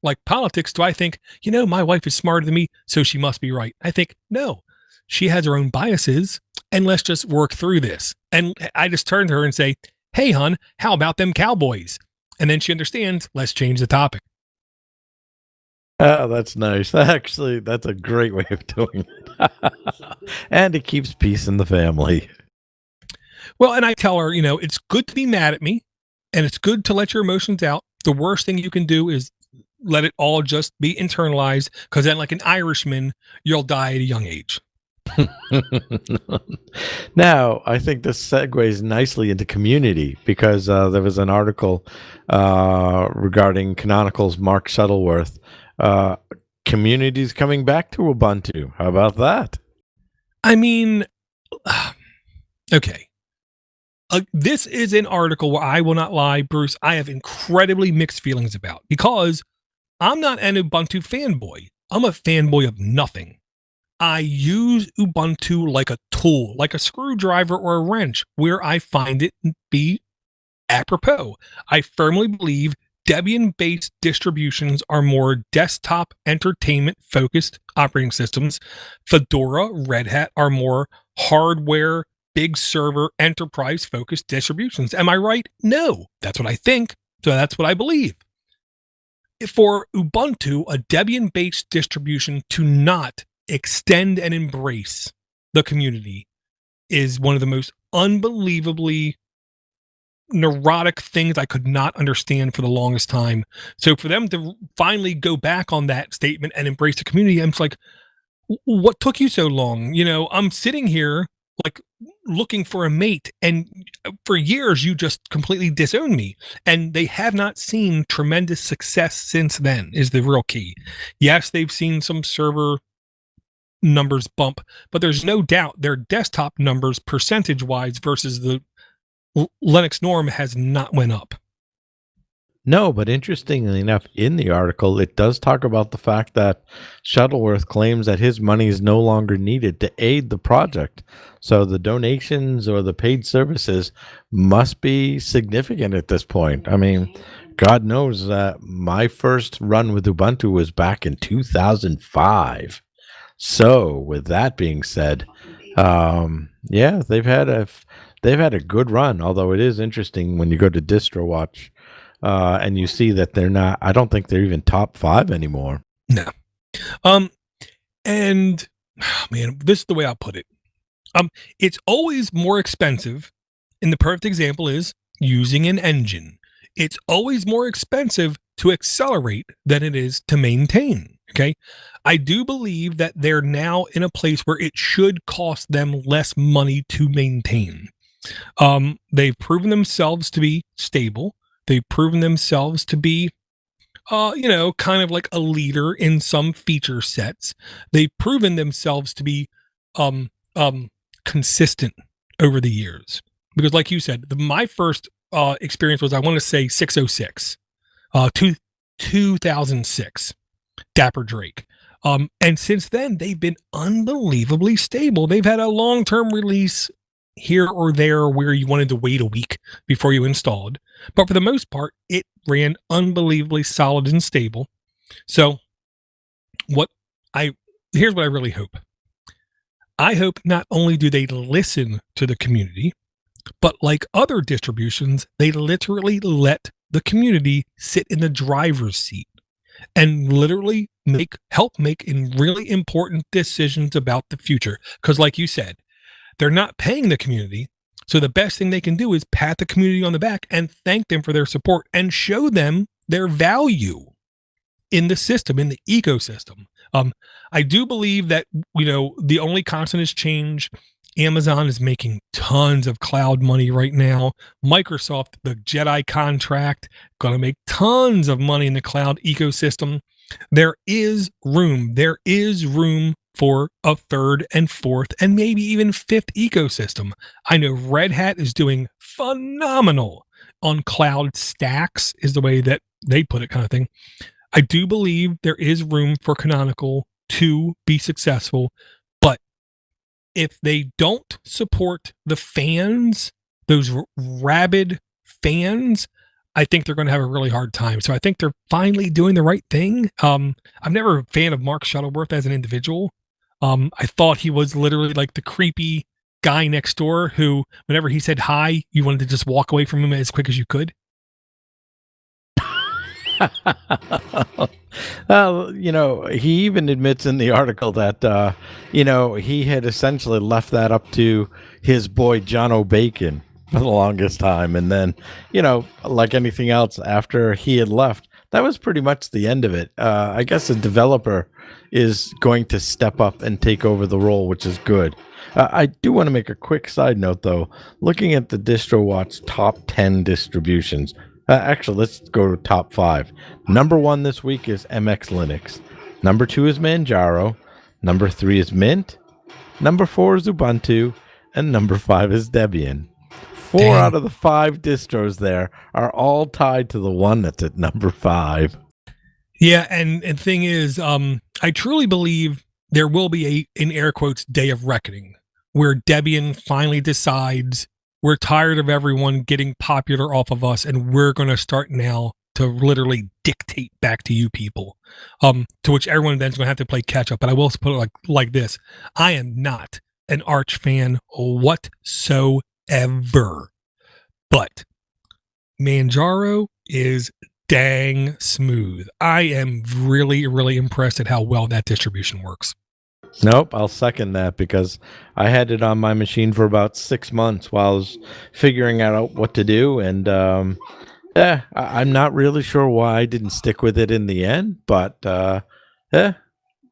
S1: like politics, do I think, my wife is smarter than me, so she must be right? I think, no. She has her own biases, and let's just work through this. And I just turn to her and say, hey, hon, how about them Cowboys? And then she understands, let's change the topic.
S2: Oh, that's nice. Actually, that's a great way of doing it. And it keeps peace in the family.
S1: Well, and I tell her, it's good to be mad at me, and it's good to let your emotions out. The worst thing you can do is let it all just be internalized, because then, like an Irishman, you'll die at a young age.
S2: Now, I think this segues nicely into community, because there was an article regarding Canonical's Mark Shuttleworth. Community's coming back to Ubuntu. How about that?
S1: I mean, okay. This is an article where I will not lie, Bruce, I have incredibly mixed feelings about, because I'm not an Ubuntu fanboy. I'm a fanboy of nothing. I use Ubuntu like a tool, like a screwdriver or a wrench, where I find it be apropos. I firmly believe Debian-based distributions are more desktop entertainment-focused operating systems. Fedora, Red Hat are more hardware, big server, enterprise-focused distributions. Am I right? No. That's what I think, so that's what I believe. For Ubuntu, a Debian-based distribution, to not extend and embrace the community is one of the most unbelievably neurotic things I could not understand for the longest time. So for them to finally go back on that statement and embrace the community, I'm just like, what took you so long? I'm sitting here like looking for a mate, and for years you just completely disowned me, and they have not seen tremendous success since then is the real key. Yes, they've seen some server numbers bump, but there's no doubt their desktop numbers percentage wise versus the Linux norm has not went up.
S2: No, but interestingly enough, in the article, it does talk about the fact that Shuttleworth claims that his money is no longer needed to aid the project. So the donations or the paid services must be significant at this point. I mean, God knows that my first run with Ubuntu was back in 2005. So, with that being said, yeah, they've had a good run. Although it is interesting when you go to DistroWatch, and you see that they're not. I don't think they're even top 5 anymore.
S1: No. Um, and man, this is the way I'll put it. It's always more expensive, and the perfect example is using an engine. It's always more expensive to accelerate than it is to maintain. Okay. I do believe that they're now in a place where it should cost them less money to maintain. They've proven themselves to be stable. They've proven themselves to be kind of like a leader in some feature sets. They've proven themselves to be um consistent over the years. Because like you said, my first experience was, I want to say 606, 2006, Dapper Drake. And since then, they've been unbelievably stable. They've had a long-term release here or there where you wanted to wait a week before you installed. But for the most part, it ran unbelievably solid and stable. So here's what I really hope. I hope not only do they listen to the community, but like other distributions, they literally let the community sit in the driver's seat and literally help make in really important decisions about the future. Because like you said, they're not paying the community. So the best thing they can do is pat the community on the back and thank them for their support and show them their value in the system, in the ecosystem. I do believe that, the only constant is change. Amazon is making tons of cloud money right now. Microsoft, the Jedi contract, going to make tons of money in the cloud ecosystem. There is room. There is room for a third and fourth and maybe even fifth ecosystem. I know Red Hat is doing phenomenal on cloud stacks, is the way that they put it, kind of thing. I do believe there is room for Canonical to be successful, but if they don't support the fans, those rabid fans, I think they're going to have a really hard time. So I think they're finally doing the right thing. I'm never a fan of Mark Shuttleworth as an individual. I thought he was literally like the creepy guy next door who, whenever he said hi, you wanted to just walk away from him as quick as you could.
S2: Well, he even admits in the article that, he had essentially left that up to his boy John O'Bacon for the longest time. And then, like anything else, after he had left, that was pretty much the end of it. I guess a developer is going to step up and take over the role, which is good. I do want to make a quick side note, though. Looking at the DistroWatch top 10 distributions, actually, let's go to top 5. Number 1 this week is MX Linux. Number 2 is Manjaro. Number 3 is Mint. Number 4 is Ubuntu. And number 5 is Debian. 4 out of the 5 distros there are all tied to the one that's at number 5.
S1: Yeah, and thing is, I truly believe there will be in air quotes, day of reckoning, where Debian finally decides we're tired of everyone getting popular off of us, and we're going to start now to literally dictate back to you people, to which everyone then's going to have to play catch up. But I will put it like this. I am not an Arch fan whatsoever, but Manjaro is dang smooth. I am really, really impressed at how well that distribution works.
S2: Nope, I'll second that because I had it on my machine for about 6 months while I was figuring out what to do. And I'm not really sure why I didn't stick with it in the end, but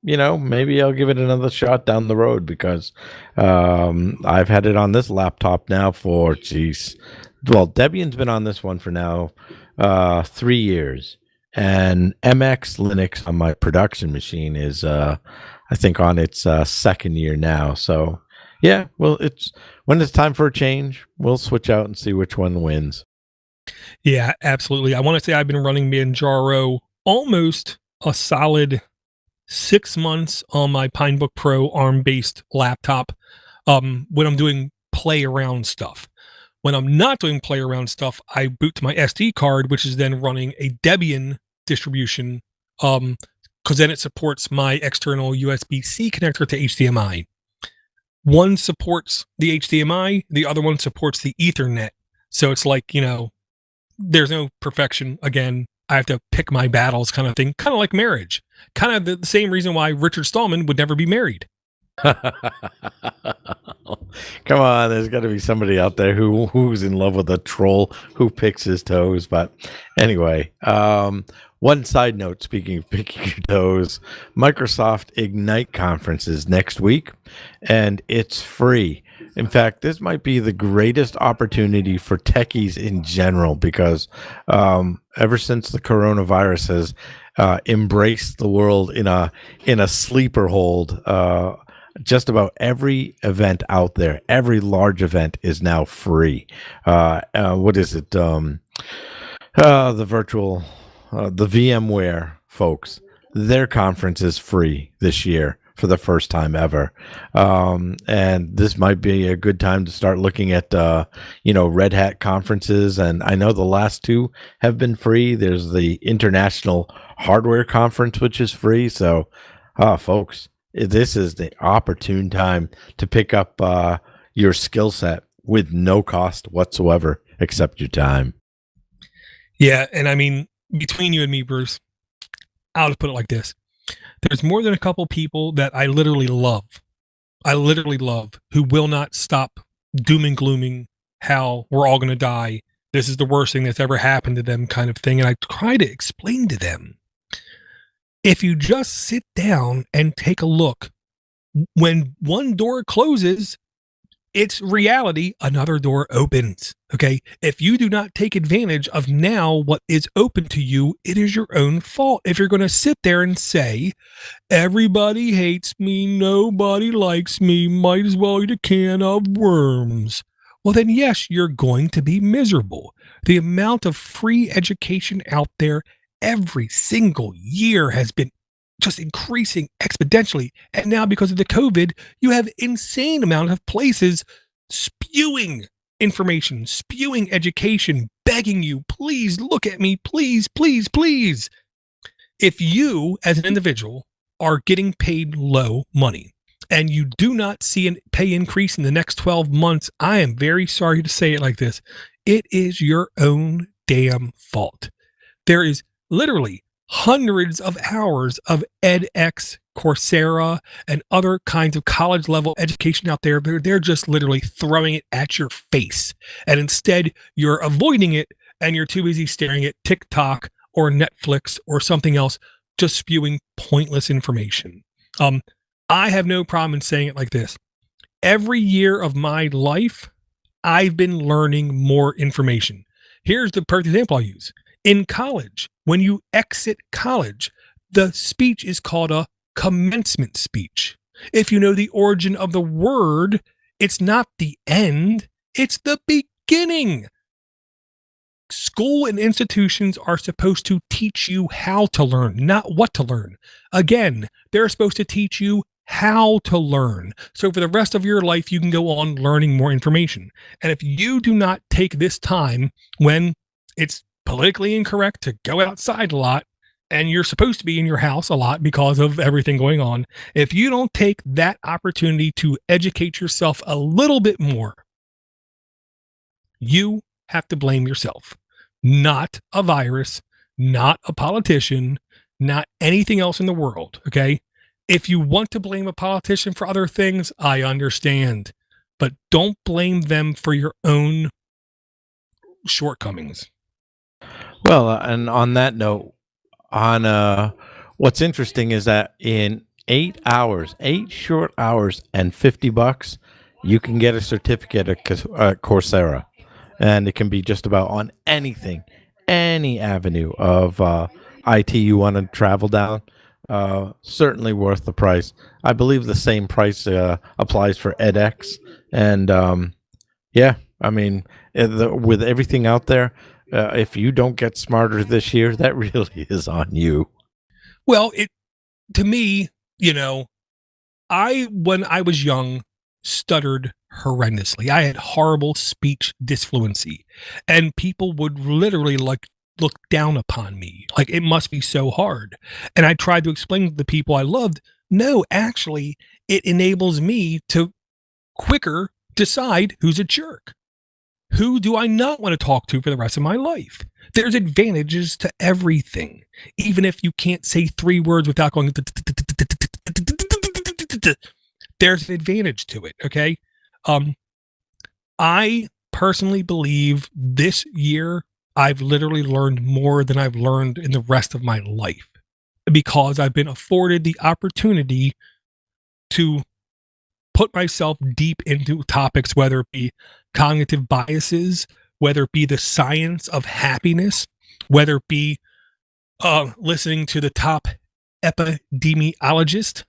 S2: maybe I'll give it another shot down the road because I've had it on this laptop now for, Debian's been on this one for now 3 years. And MX Linux on my production machine is, I think, on its second year now. So, yeah, well, when it's time for a change, we'll switch out and see which one wins.
S1: Yeah, absolutely. I want to say I've been running Manjaro almost a solid 6 months on my Pinebook Pro ARM-based laptop when I'm doing play around stuff. When I'm not doing play around stuff, I boot to my SD card, which is then running a Debian distribution because then it supports my external USB-C connector to HDMI. One supports the HDMI, the other one supports the Ethernet. So it's like, there's no perfection. Again, I have to pick my battles kind of thing, kind of like marriage. Kind of the same reason why Richard Stallman would never be married.
S2: Come on, there's got to be somebody out there who's in love with a troll who picks his toes. But anyway, one side note, speaking of picking your toes, Microsoft Ignite conference is next week, and it's free. In fact, this might be the greatest opportunity for techies in general because ever since the coronavirus has embraced the world in a sleeper hold, just about every event out there, every large event is now free. What is it? The VMware folks, their conference is free this year for the first time ever. And this might be a good time to start looking at, Red Hat conferences. And I know the last two have been free. There's the International Hardware Conference, which is free. So, folks, this is the opportune time to pick up your skill set with no cost whatsoever except your time.
S1: Yeah, and I mean, between you and me, Bruce, I'll just put it like this. There's more than a couple people that I literally love. Who will not stop doom and glooming how we're all going to die. This is the worst thing that's ever happened to them kind of thing. And I try to explain to them, if you just sit down and take a look, when one door closes, it's reality, another door opens. Okay. If you do not take advantage of now what is open to you, it is your own fault. If you're going to sit there and say, everybody hates me, nobody likes me, might as well eat a can of worms. Well, then, yes, you're going to be miserable. The amount of free education out there every single year has been just increasing exponentially. And now because of the COVID, you have insane amount of places spewing information, spewing education, begging you, please look at me, please, please, please. If you as an individual are getting paid low money and you do not see a pay increase in the next 12 months, I am very sorry to say it like this. It is your own damn fault. There is literally hundreds of hours of edX, Coursera, and other kinds of college level education out there. They're just literally throwing it at your face. And instead, you're avoiding it and you're too busy staring at TikTok or Netflix or something else, just spewing pointless information. I have no problem in saying it like this. Every year of my life, I've been learning more information. Here's the perfect example I'll use. In college, when you exit college, the speech is called a commencement speech. If you know the origin of the word, it's not the end, it's the beginning. School and institutions are supposed to teach you how to learn, not what to learn. Again, they're supposed to teach you how to learn. So for the rest of your life, you can go on learning more information. And if you do not take this time when it's politically incorrect to go outside a lot, and you're supposed to be in your house a lot because of everything going on, if you don't take that opportunity to educate yourself a little bit more, you have to blame yourself, not a virus, not a politician, not anything else in the world. Okay. If you want to blame a politician for other things, I understand, but don't blame them for your own shortcomings.
S2: Well, and on that note, what's interesting is that in 8 short hours and $50, you can get a certificate at Coursera, and it can be just about on anything, any avenue of IT you want to travel down. Certainly worth the price. I believe the same price applies for edX, and I mean, with everything out there. If you don't get smarter this year, that really is on you.
S1: Well, to me, when I was young, stuttered horrendously. I had horrible speech disfluency, and people would literally look down upon me. Like, it must be so hard. And I tried to explain to the people I loved, no, actually, it enables me to quicker decide who's a jerk. Who do I not want to talk to for the rest of my life? There's advantages to everything. Even if you can't say 3 words without going, there's an advantage to it, okay? I personally believe this year I've literally learned more than I've learned in the rest of my life because I've been afforded the opportunity to put myself deep into topics, whether it be cognitive biases, whether it be the science of happiness, whether it be listening to the top epidemiologist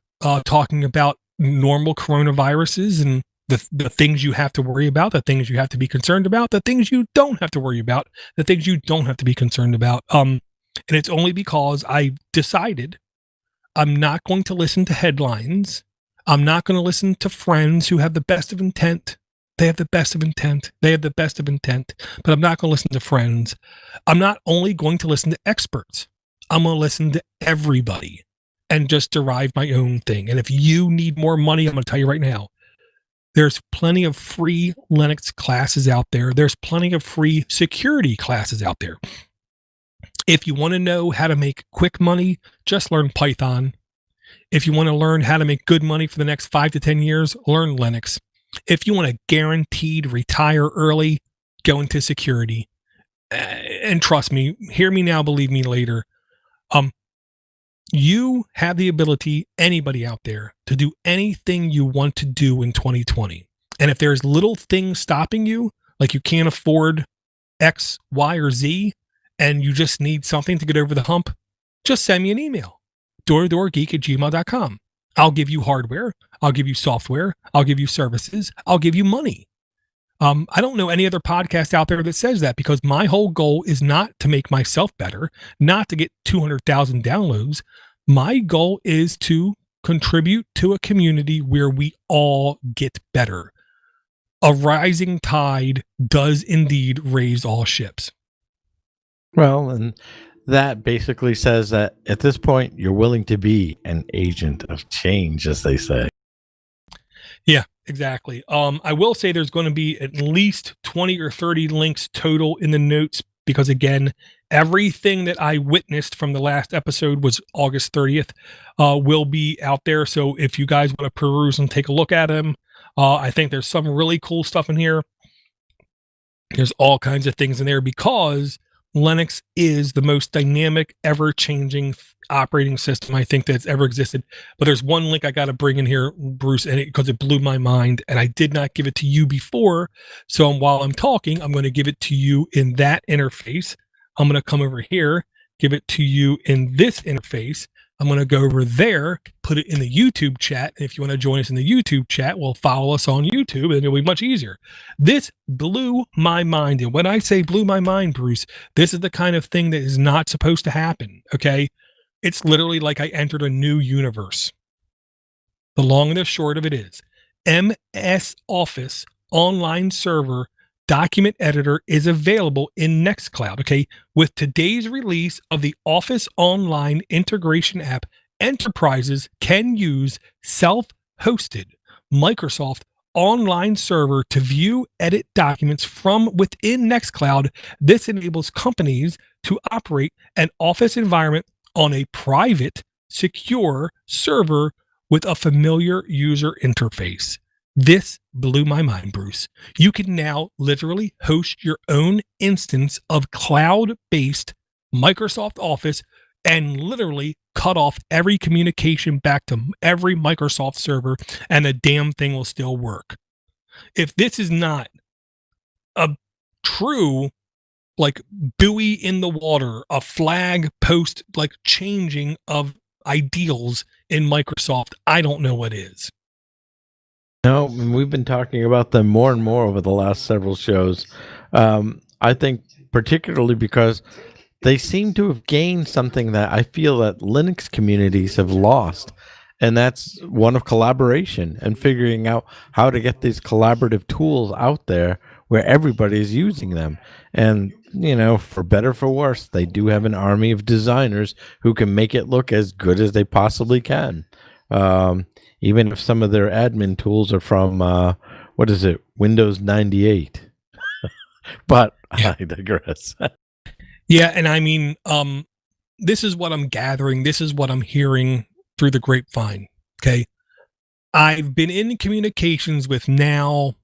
S1: talking about normal coronaviruses and the things you have to worry about, the things you have to be concerned about, the things you don't have to worry about, the things you don't have to be concerned about. And it's only because I decided I'm not going to listen to headlines. I'm not going to listen to friends who have the best of intent. They have the best of intent. They have the best of intent. But I'm not going to listen to friends. I'm not only going to listen to experts. I'm going to listen to everybody and just derive my own thing. And if you need more money, I'm going to tell you right now, there's plenty of free Linux classes out there. There's plenty of free security classes out there. If you want to know how to make quick money, just learn Python. If you want to learn how to make good money for the next 5 to 10 years, learn Linux. If you want to guaranteed retire early, go into security. And trust me, hear me now, believe me later. You have the ability, anybody out there, to do anything you want to do in 2020. And if there's little things stopping you, like you can't afford X, Y, or Z, and you just need something to get over the hump, just send me an email, doorgeek@gmail.com. I'll give you hardware. I'll give you software. I'll give you services. I'll give you money. I don't know any other podcast out there that says that, because my whole goal is not to make myself better, not to get 200,000 downloads. My goal is to contribute to a community where we all get better. A rising tide does indeed raise all ships.
S2: Well, and that basically says that at this point, you're willing to be an agent of change, as they say.
S1: Yeah, exactly. I will say there's going to be at least 20 or 30 links total in the notes, because again, everything that I witnessed from the last episode was August 30th, will be out there. So if you guys want to peruse and take a look at them, I think there's some really cool stuff in here. There's all kinds of things in there because Linux is the most dynamic, ever-changing operating system I think that's ever existed. But there's one link I got to bring in here, Bruce, and because it blew my mind, and I did not give it to you before. So while I'm talking, I'm going to give it to you in that interface. I'm going to come over here, give it to you in this interface. I'm going to go over there, put it in the YouTube chat. And if you want to join us in the YouTube chat, well, follow us on YouTube, and it'll be much easier. This blew my mind. And when I say blew my mind, Bruce, this is the kind of thing that is not supposed to happen, okay? It's literally like I entered a new universe. The long and the short of it is, MS Office online server document editor is available in Nextcloud, okay? With today's release of the Office Online integration app, enterprises can use self-hosted Microsoft online server to view, edit documents from within Nextcloud. This enables companies to operate an Office environment on a private, secure server with a familiar user interface. This blew my mind, Bruce. You can now literally host your own instance of cloud-based Microsoft Office and literally cut off every communication back to every Microsoft server, and the damn thing will still work. If this is not a true, like, buoy in the water, a flag post, like, changing of ideals in Microsoft, I don't know what is.
S2: No, and we've been talking about them more and more over the last several shows. I think particularly because they seem to have gained something that I feel that Linux communities have lost. And that's one of collaboration and figuring out how to get these collaborative tools out there where everybody is using them. And for better for worse, they do have an army of designers who can make it look as good as they possibly can. Um, Even if some of their admin tools are from what is it, Windows 98. But
S1: Yeah.
S2: I digress.
S1: Yeah, and I mean, this is what I'm gathering. This is what I'm hearing through the grapevine. Okay. I've been in communications with now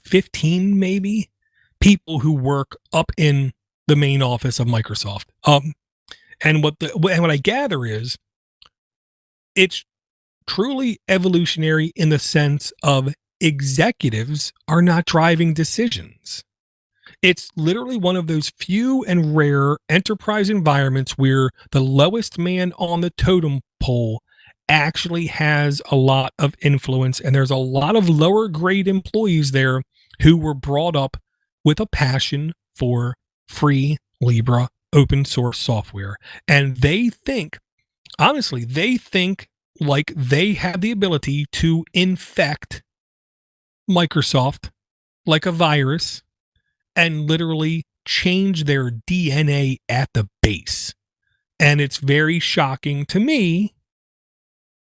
S1: 15, maybe, people who work up in the main office of Microsoft. And what I gather is it's truly evolutionary in the sense of executives are not driving decisions. It's literally one of those few and rare enterprise environments where the lowest man on the totem pole actually has a lot of influence. And there's a lot of lower grade employees there who were brought up with a passion for free Libra open source software. And they think, honestly, they think like they have the ability to infect Microsoft like a virus and literally change their DNA at the base. And it's very shocking to me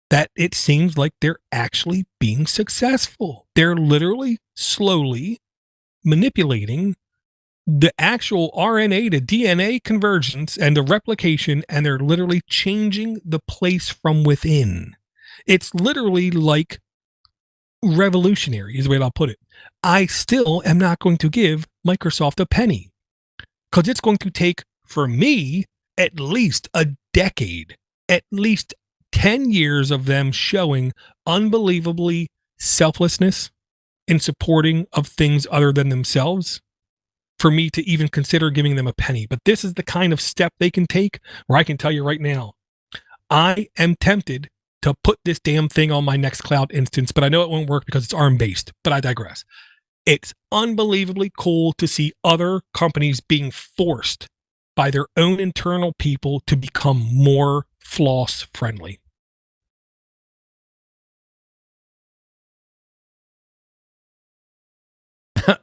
S1: that it seems like they're actually being successful. They're literally slowly manipulating the actual RNA to DNA convergence and the replication, and they're literally changing the place from within. It's literally like revolutionary, is the way I'll put it. I still am not going to give Microsoft a penny because it's going to take, for me, at least a decade, at least 10 years of them showing unbelievably selflessness in supporting of things other than themselves for me to even consider giving them a penny. But this is the kind of step they can take where I can tell you right now, I am tempted to put this damn thing on my Nextcloud instance, but I know it won't work because it's ARM based, but I digress. It's unbelievably cool to see other companies being forced by their own internal people to become more floss friendly.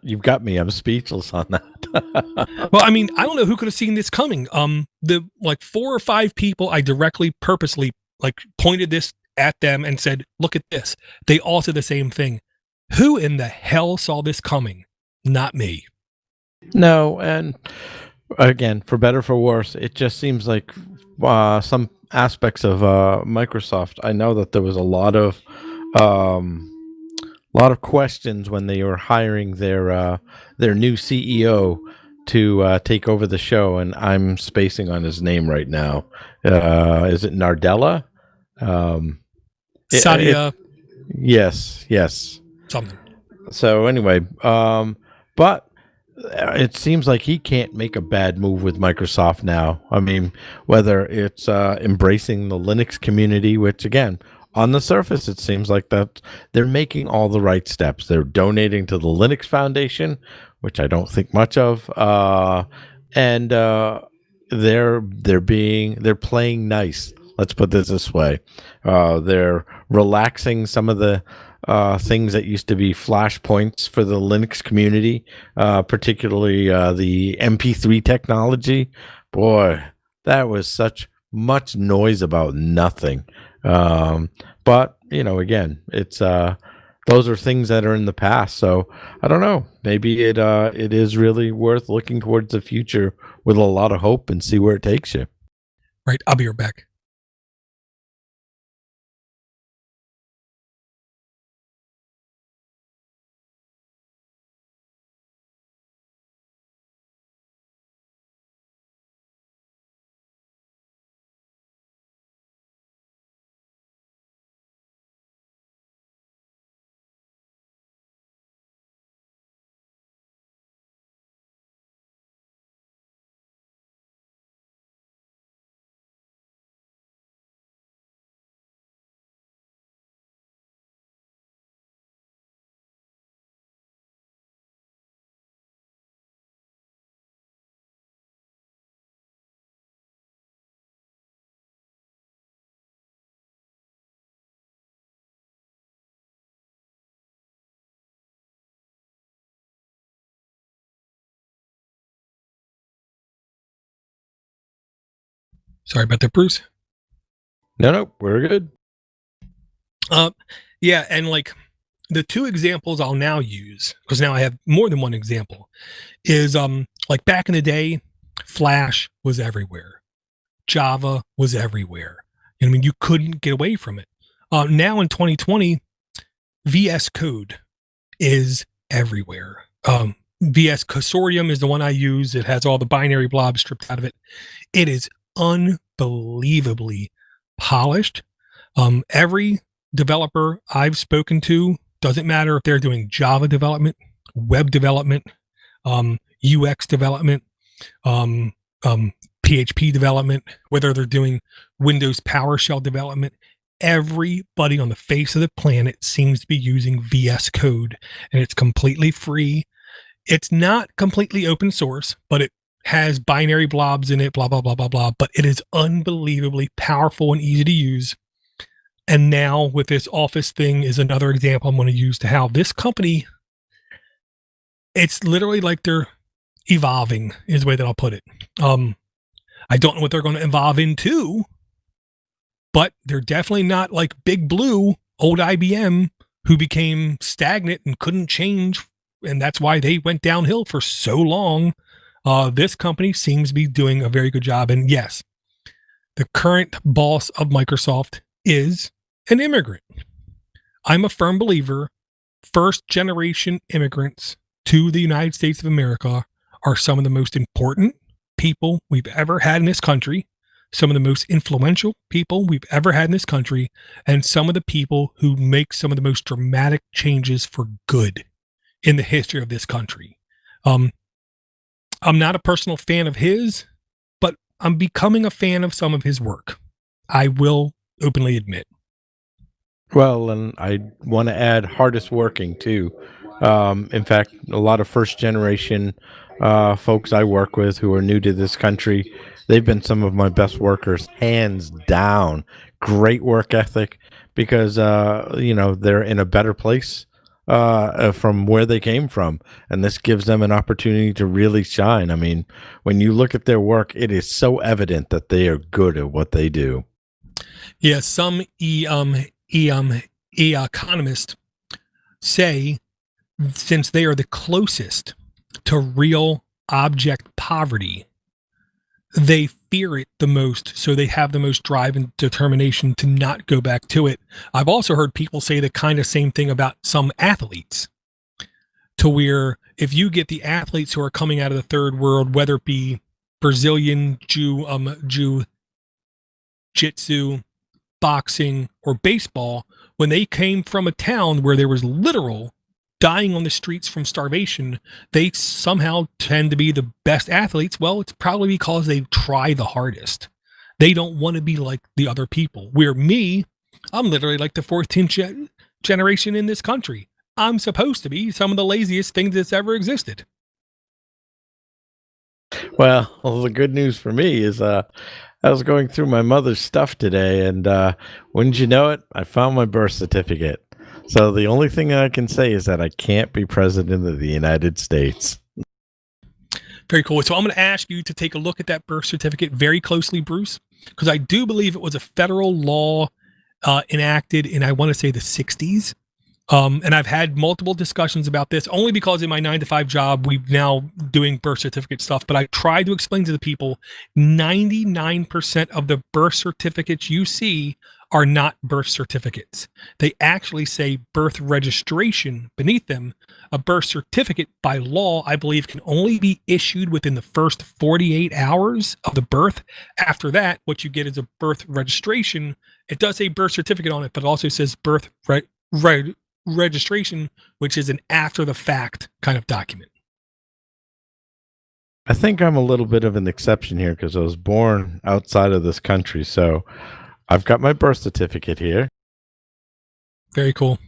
S2: You've got me. I'm speechless on that.
S1: Well, I mean, I don't know who could have seen this coming. The like 4 or 5 people I directly, purposely like pointed this at them and said, "Look at this." They all said the same thing. Who in the hell saw this coming? Not me.
S2: No, and again, for better for worse, it just seems like some aspects of Microsoft. I know that there was um, a lot of questions when they were hiring their new CEO to take over the show, and I'm spacing on his name right now. Is it Nardella? Um, it
S1: Sadia
S2: Yes, yes.
S1: something.
S2: So anyway, but it seems like he can't make a bad move with Microsoft now. I mean, whether it's embracing the Linux community, which again, on the surface, it seems like that they're making all the right steps. They're donating to the Linux Foundation, which I don't think much of, and they're playing nice. Let's put this way. They're relaxing some of the things that used to be flashpoints for the Linux community, particularly the MP3 technology. Boy, that was such much noise about nothing. But again, it's those are things that are in the past. So I don't know. Maybe it is really worth looking towards the future with a lot of hope and see where it takes you.
S1: Right. I'll be right back. Sorry about that, Bruce.
S2: No, we're good.
S1: Yeah, and like the two examples I'll now use, because now I have more than one example, is like back in the day, Flash was everywhere. Java was everywhere. I mean, you couldn't get away from it. Now in 2020, VS Code is everywhere. VS Consortium is the one I use. It has all the binary blobs stripped out of it. It is unbelievably polished. Every developer I've spoken to, doesn't matter if they're doing Java development, web development, UX development, PHP development, whether they're doing Windows PowerShell development, everybody on the face of the planet seems to be using VS Code, and it's completely free. It's not completely open source, but it has binary blobs in it, blah, blah, blah, blah, blah. But it is unbelievably powerful and easy to use. And now with this Office thing is another example I'm going to use to how this company, it's literally like they're evolving is the way that I'll put it. I don't know what they're going to evolve into, but they're definitely not like Big Blue, old IBM, who became stagnant and couldn't change. And that's why they went downhill for so long. This company seems to be doing a very good job. And yes, the current boss of Microsoft is an immigrant. I'm a firm believer, first generation immigrants to the United States of America are some of the most important people we've ever had in this country, some of the most influential people we've ever had in this country, and some of the people who make some of the most dramatic changes for good in the history of this country. I'm not a personal fan of his, but I'm becoming a fan of some of his work. I will openly admit.
S2: Well, and I want to add hardest working too. In fact, a lot of first generation folks I work with who are new to this country, they've been some of my best workers, hands down. Great work ethic because, they're in a better place from where they came from. And this gives them an opportunity to really shine. I mean, when you look at their work, it is so evident that they are good at what they do.
S1: Yeah, some economists say since they are the closest to real object poverty, they fear it the most, so they have the most drive and determination to not go back to it. I've also heard people say the kind of same thing about some athletes, to where if you get the athletes who are coming out of the third world, whether it be Brazilian jiu-jitsu, boxing, or baseball, when they came from a town where there was literal dying on the streets from starvation, they somehow tend to be the best athletes. Well, it's probably because they try the hardest. They don't want to be like the other people. Where me, I'm literally like the 14th generation in this country. I'm supposed to be some of the laziest things that's ever existed.
S2: Well, the good news for me is I was going through my mother's stuff today, and wouldn't you know it, I found my birth certificate. So the only thing I can say is that I can't be president of the United States.
S1: Very cool. So I'm going to ask you to take a look at that birth certificate very closely, Bruce, because I do believe it was a federal law enacted in, I want to say, the 60s. And I've had multiple discussions about this only because in my 9-to-5 job, we're now doing birth certificate stuff. But I try to explain to the people 99% of the birth certificates you see are not birth certificates. They actually say birth registration beneath them. A birth certificate by law, I believe, can only be issued within the first 48 hours of the birth. After that, what you get is a birth registration. It does say birth certificate on it, but it also says birth registration, which is an after the fact kind of document.
S2: I think I'm a little bit of an exception here because I was born outside of this country. So I've got my birth certificate here.
S1: Very cool.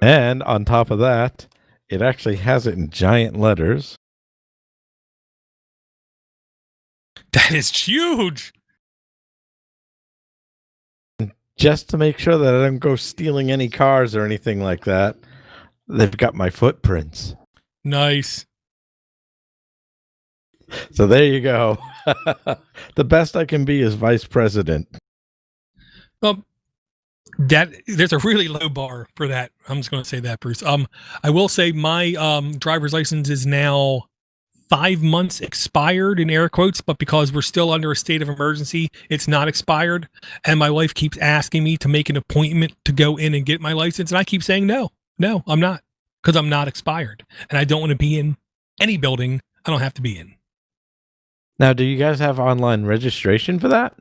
S2: And on top of that, it actually has it in giant letters.
S1: That is huge.
S2: Just to make sure that I don't go stealing any cars or anything like that, they've got my footprints.
S1: Nice.
S2: So there you go. The best I can be is vice president.
S1: Um, that there's a really low bar for that. I'm just going to say that, Bruce. I will say my driver's license is now 5 months expired in air quotes, but because we're still under a state of emergency, it's not expired. And my wife keeps asking me to make an appointment to go in and get my license, and I keep saying no, I'm not, because I'm not expired, and I don't want to be in any building I don't have to be in.
S2: Now, do you guys have online registration for that?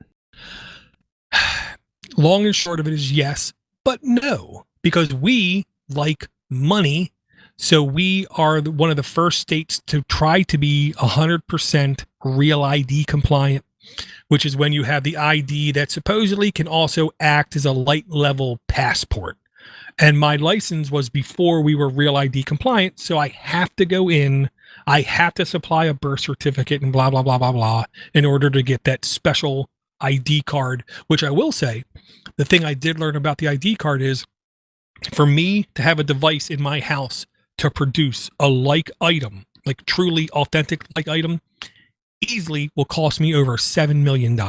S1: Long and short of it is yes, but no, because we like money. So we are one of the first states to try to be 100% real ID compliant, which is when you have the ID that supposedly can also act as a light level passport. And my license was before we were real ID compliant. So I have to go in, I have to supply a birth certificate and blah, blah, blah, blah, blah, in order to get that special ID card, which I will say, the thing I did learn about the ID card is for me to have a device in my house to produce a like item, like truly authentic like item, easily will cost me over $7 million.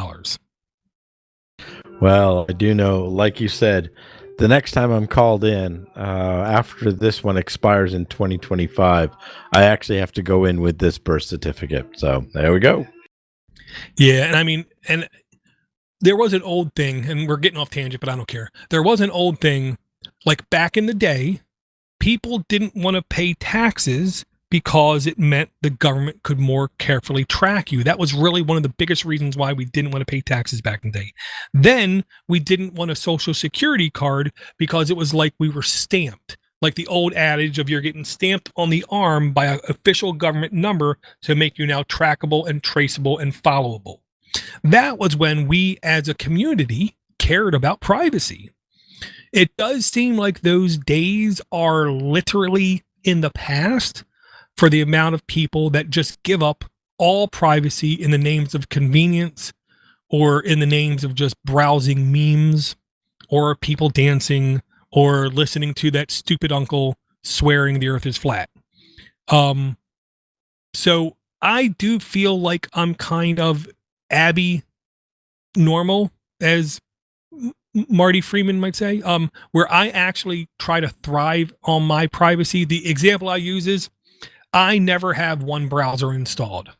S2: Well, I do know, like you said, the next time I'm called in, after this one expires in 2025, I actually have to go in with this birth certificate. So there we go.
S1: Yeah, and I mean, and there was an old thing, and we're getting off tangent, but I don't care. There was an old thing, like back in the day, people didn't want to pay taxes because it meant the government could more carefully track you. That was really one of the biggest reasons why we didn't want to pay taxes back in the day. Then we didn't want a social security card because it was like we were stamped, like the old adage of you're getting stamped on the arm by an official government number to make you now trackable and traceable and followable. That was when we as a community cared about privacy. It does seem like those days are literally in the past for the amount of people that just give up all privacy in the names of convenience or in the names of just browsing memes or people dancing or listening to that stupid uncle swearing the earth is flat. So I do feel like I'm kind of Abby normal, as Marty Freeman might say, where I actually try to thrive on my privacy. The example I use is I never have one browser installed.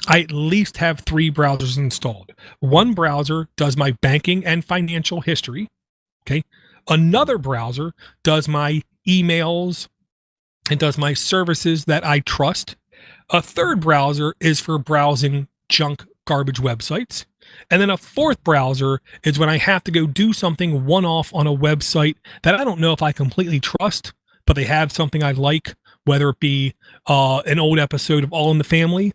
S1: I at least have 3 browsers installed. One browser does my banking and financial history. Okay. Another browser does my emails and does my services that I trust. A third browser is for browsing junk garbage websites. And then a fourth browser is when I have to go do something one-off on a website that I don't know if I completely trust, but they have something I like, whether it be an old episode of All in the Family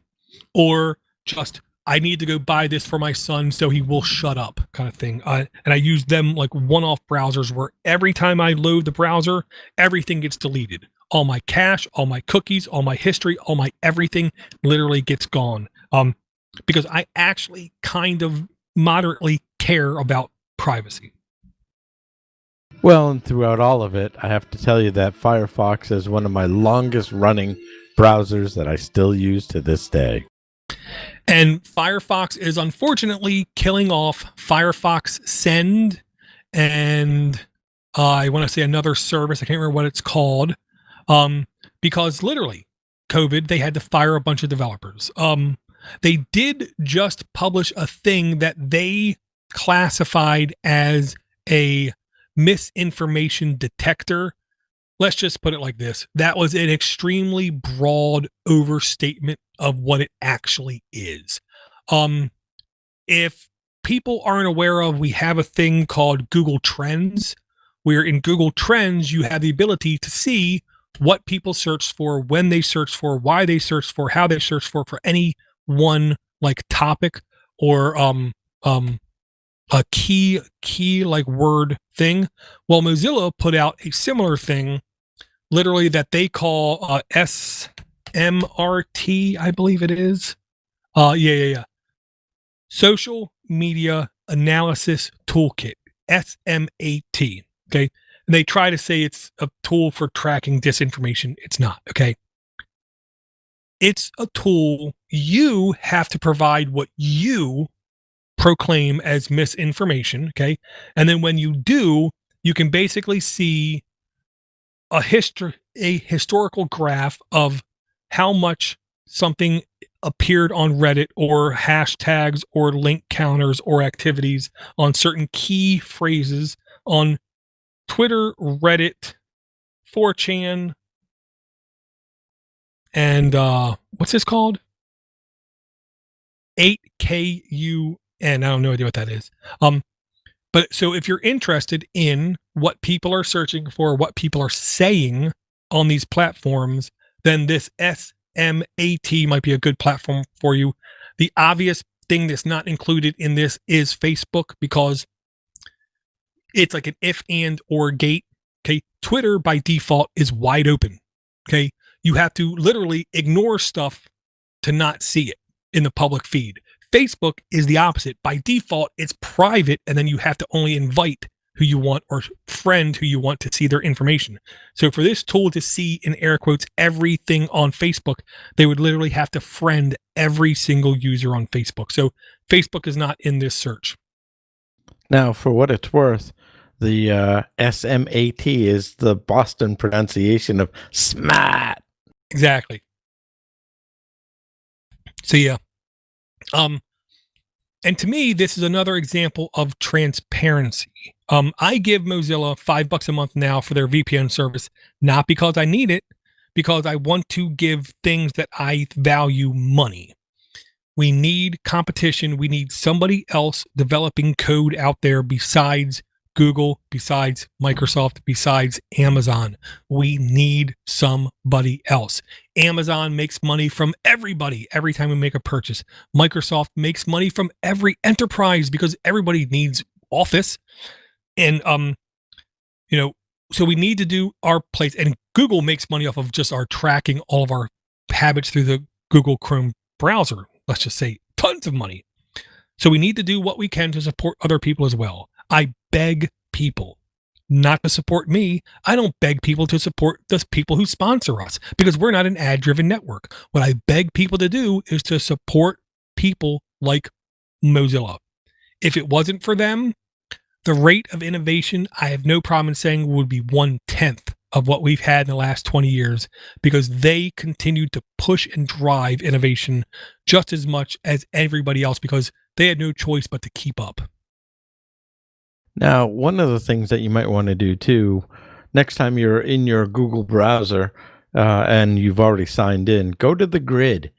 S1: or just I need to go buy this for my son so he will shut up kind of thing. And I use them like one-off browsers where every time I load the browser, everything gets deleted. All my cache, all my cookies, all my history, all my everything literally gets gone. Because I actually kind of moderately care about privacy.
S2: Well, and throughout all of it, I have to tell you that Firefox is one of my longest running browsers that I still use to this day.
S1: And Firefox is unfortunately killing off Firefox Send and I want to say another service. I can't remember what it's called. Because literally, COVID, they had to fire a bunch of developers. They did just publish a thing that they classified as a misinformation detector. Let's just put it like this. That was an extremely broad overstatement of what it actually is. If people aren't aware of, we have a thing called Google Trends, where in Google Trends, you have the ability to see what people search for, when they search for, why they search for, how they search for any one like topic or a key like word thing. Well, Mozilla put out a similar thing, literally that they call SMRT, I believe it is. Yeah. Social Media Analysis Toolkit, SMAT. Okay. And they try to say it's a tool for tracking disinformation. It's not. Okay. It's a tool. You have to provide what you proclaim as misinformation. Okay. And then when you do, you can basically see a historical graph of how much something appeared on Reddit, or hashtags or link counters or activities on certain key phrases on Twitter, Reddit, 4chan, and what's this called? 8KUN. I don't know idea what that is. But so if you're interested in what people are searching for, what people are saying on these platforms, then this SMAT might be a good platform for you. The obvious thing that's not included in this is Facebook, because it's like an if and or gate. Okay. Twitter by default is wide open. Okay. You have to literally ignore stuff to not see it in the public feed. Facebook is the opposite. By default, it's private, and then you have to only invite who you want or friend who you want to see their information. So for this tool to see, in air quotes, everything on Facebook, they would literally have to friend every single user on Facebook. So Facebook is not in this search.
S2: Now, for what it's worth, the SMAT is the Boston pronunciation of smart.
S1: Exactly. So yeah. And to me, this is another example of transparency. I give Mozilla $5 a month now for their VPN service, not because I need it, because I want to give things that I value money. We need competition. We need somebody else developing code out there besides Google, besides Microsoft, besides Amazon. We need somebody else. Amazon makes money from everybody every time we make a purchase. Microsoft makes money from every enterprise because everybody needs Office. And so we need to do our place. And Google makes money off of just our tracking all of our habits through the Google Chrome browser. Let's just say tons of money. So we need to do what we can to support other people as well. I beg people not to support me. I don't beg people to support the people who sponsor us, because we're not an ad-driven network. What I beg people to do is to support people like Mozilla. If it wasn't for them, the rate of innovation, I have no problem in saying, would be 1/10 of what we've had in the last 20 years, because they continued to push and drive innovation just as much as everybody else, because they had no choice but to keep up.
S2: Now, one of the things that you might want to do too, next time you're in your Google browser and you've already signed in, go to the grid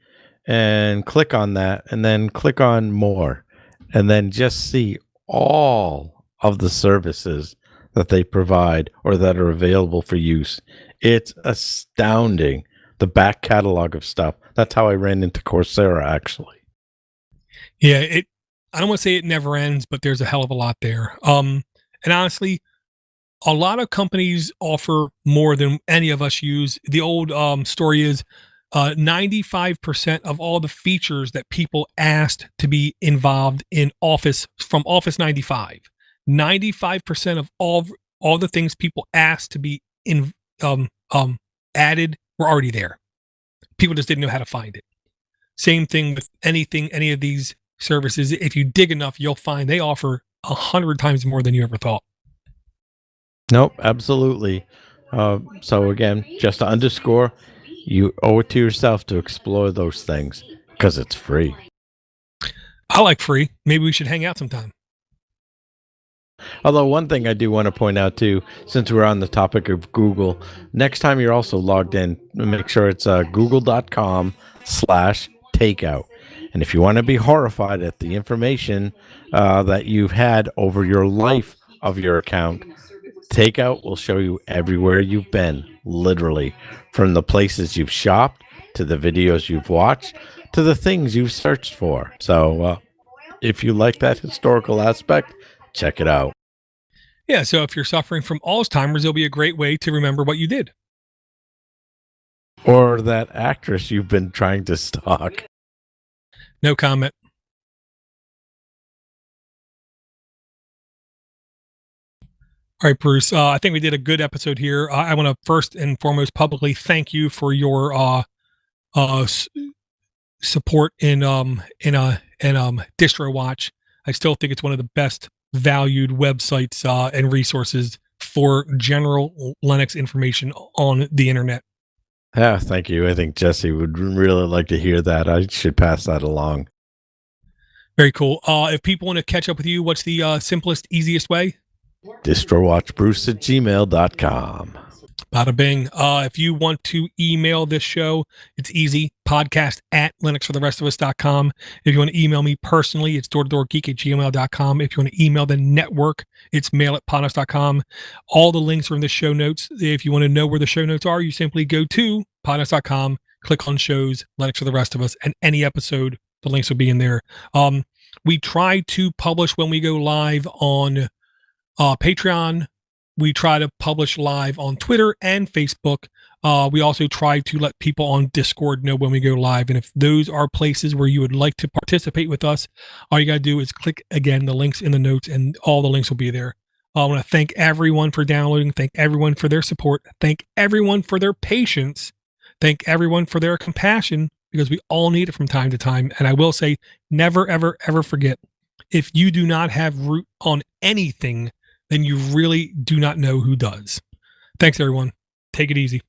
S2: and click on that, and then click on more, and then just see all of the services that they provide or that are available for use. It's astounding, the back catalog of stuff. That's how I ran into Coursera, actually.
S1: Yeah, I don't want to say it never ends, but there's a hell of a lot there. And honestly, a lot of companies offer more than any of us use. The old story is 95% of all the features that people asked to be involved in Office from Office 95, 95% of all the things people asked to be added were already there. People just didn't know how to find it. Same thing with any of these services. If you dig enough, you'll find they offer 100 times more than you ever thought.
S2: Nope, absolutely. So again, just to underscore, you owe it to yourself to explore those things because it's free.
S1: I like free. Maybe we should hang out sometime.
S2: Although one thing I do want to point out too, since we're on the topic of Google, next time you're also logged in, make sure it's google.com/takeout. And if you want to be horrified at the information that you've had over your life of your account, Takeout will show you everywhere you've been, literally, from the places you've shopped to the videos you've watched to the things you've searched for. So if you like that historical aspect, check it out.
S1: Yeah, so if you're suffering from Alzheimer's, it'll be a great way to remember what you did.
S2: Or that actress you've been trying to stalk.
S1: No comment. All right, Bruce. I think we did a good episode here. I want to first and foremost publicly thank you for your support in DistroWatch. I still think it's one of the best valued websites and resources for general Linux information on the internet.
S2: Yeah, thank you. I think Jesse would really like to hear that. I should pass that along.
S1: Very cool. If people want to catch up with you, what's the simplest, easiest way?
S2: distrowatchbruce@gmail.com.
S1: Bada bing. If you want to email this show, it's easy. podcast@linuxfortherestofus.com. If you want to email me personally, it's doortodoorgeek@gmail.com. If you want to email the network, it's mail@podnos.com. All the links are in the show notes. If you want to know where the show notes are, you simply go to podnos.com, click on shows, Linux for the Rest of Us, and any episode, the links will be in there. We try to publish when we go live on Patreon. We try to publish live on Twitter and Facebook. We also try to let people on Discord know when we go live. And if those are places where you would like to participate with us, all you got to do is click, again, the links in the notes, and all the links will be there. I want to thank everyone for downloading. Thank everyone for their support. Thank everyone for their patience. Thank everyone for their compassion, because we all need it from time to time. And I will say, never, ever, ever forget, if you do not have root on anything, then you really do not know who does. Thanks, everyone. Take it easy.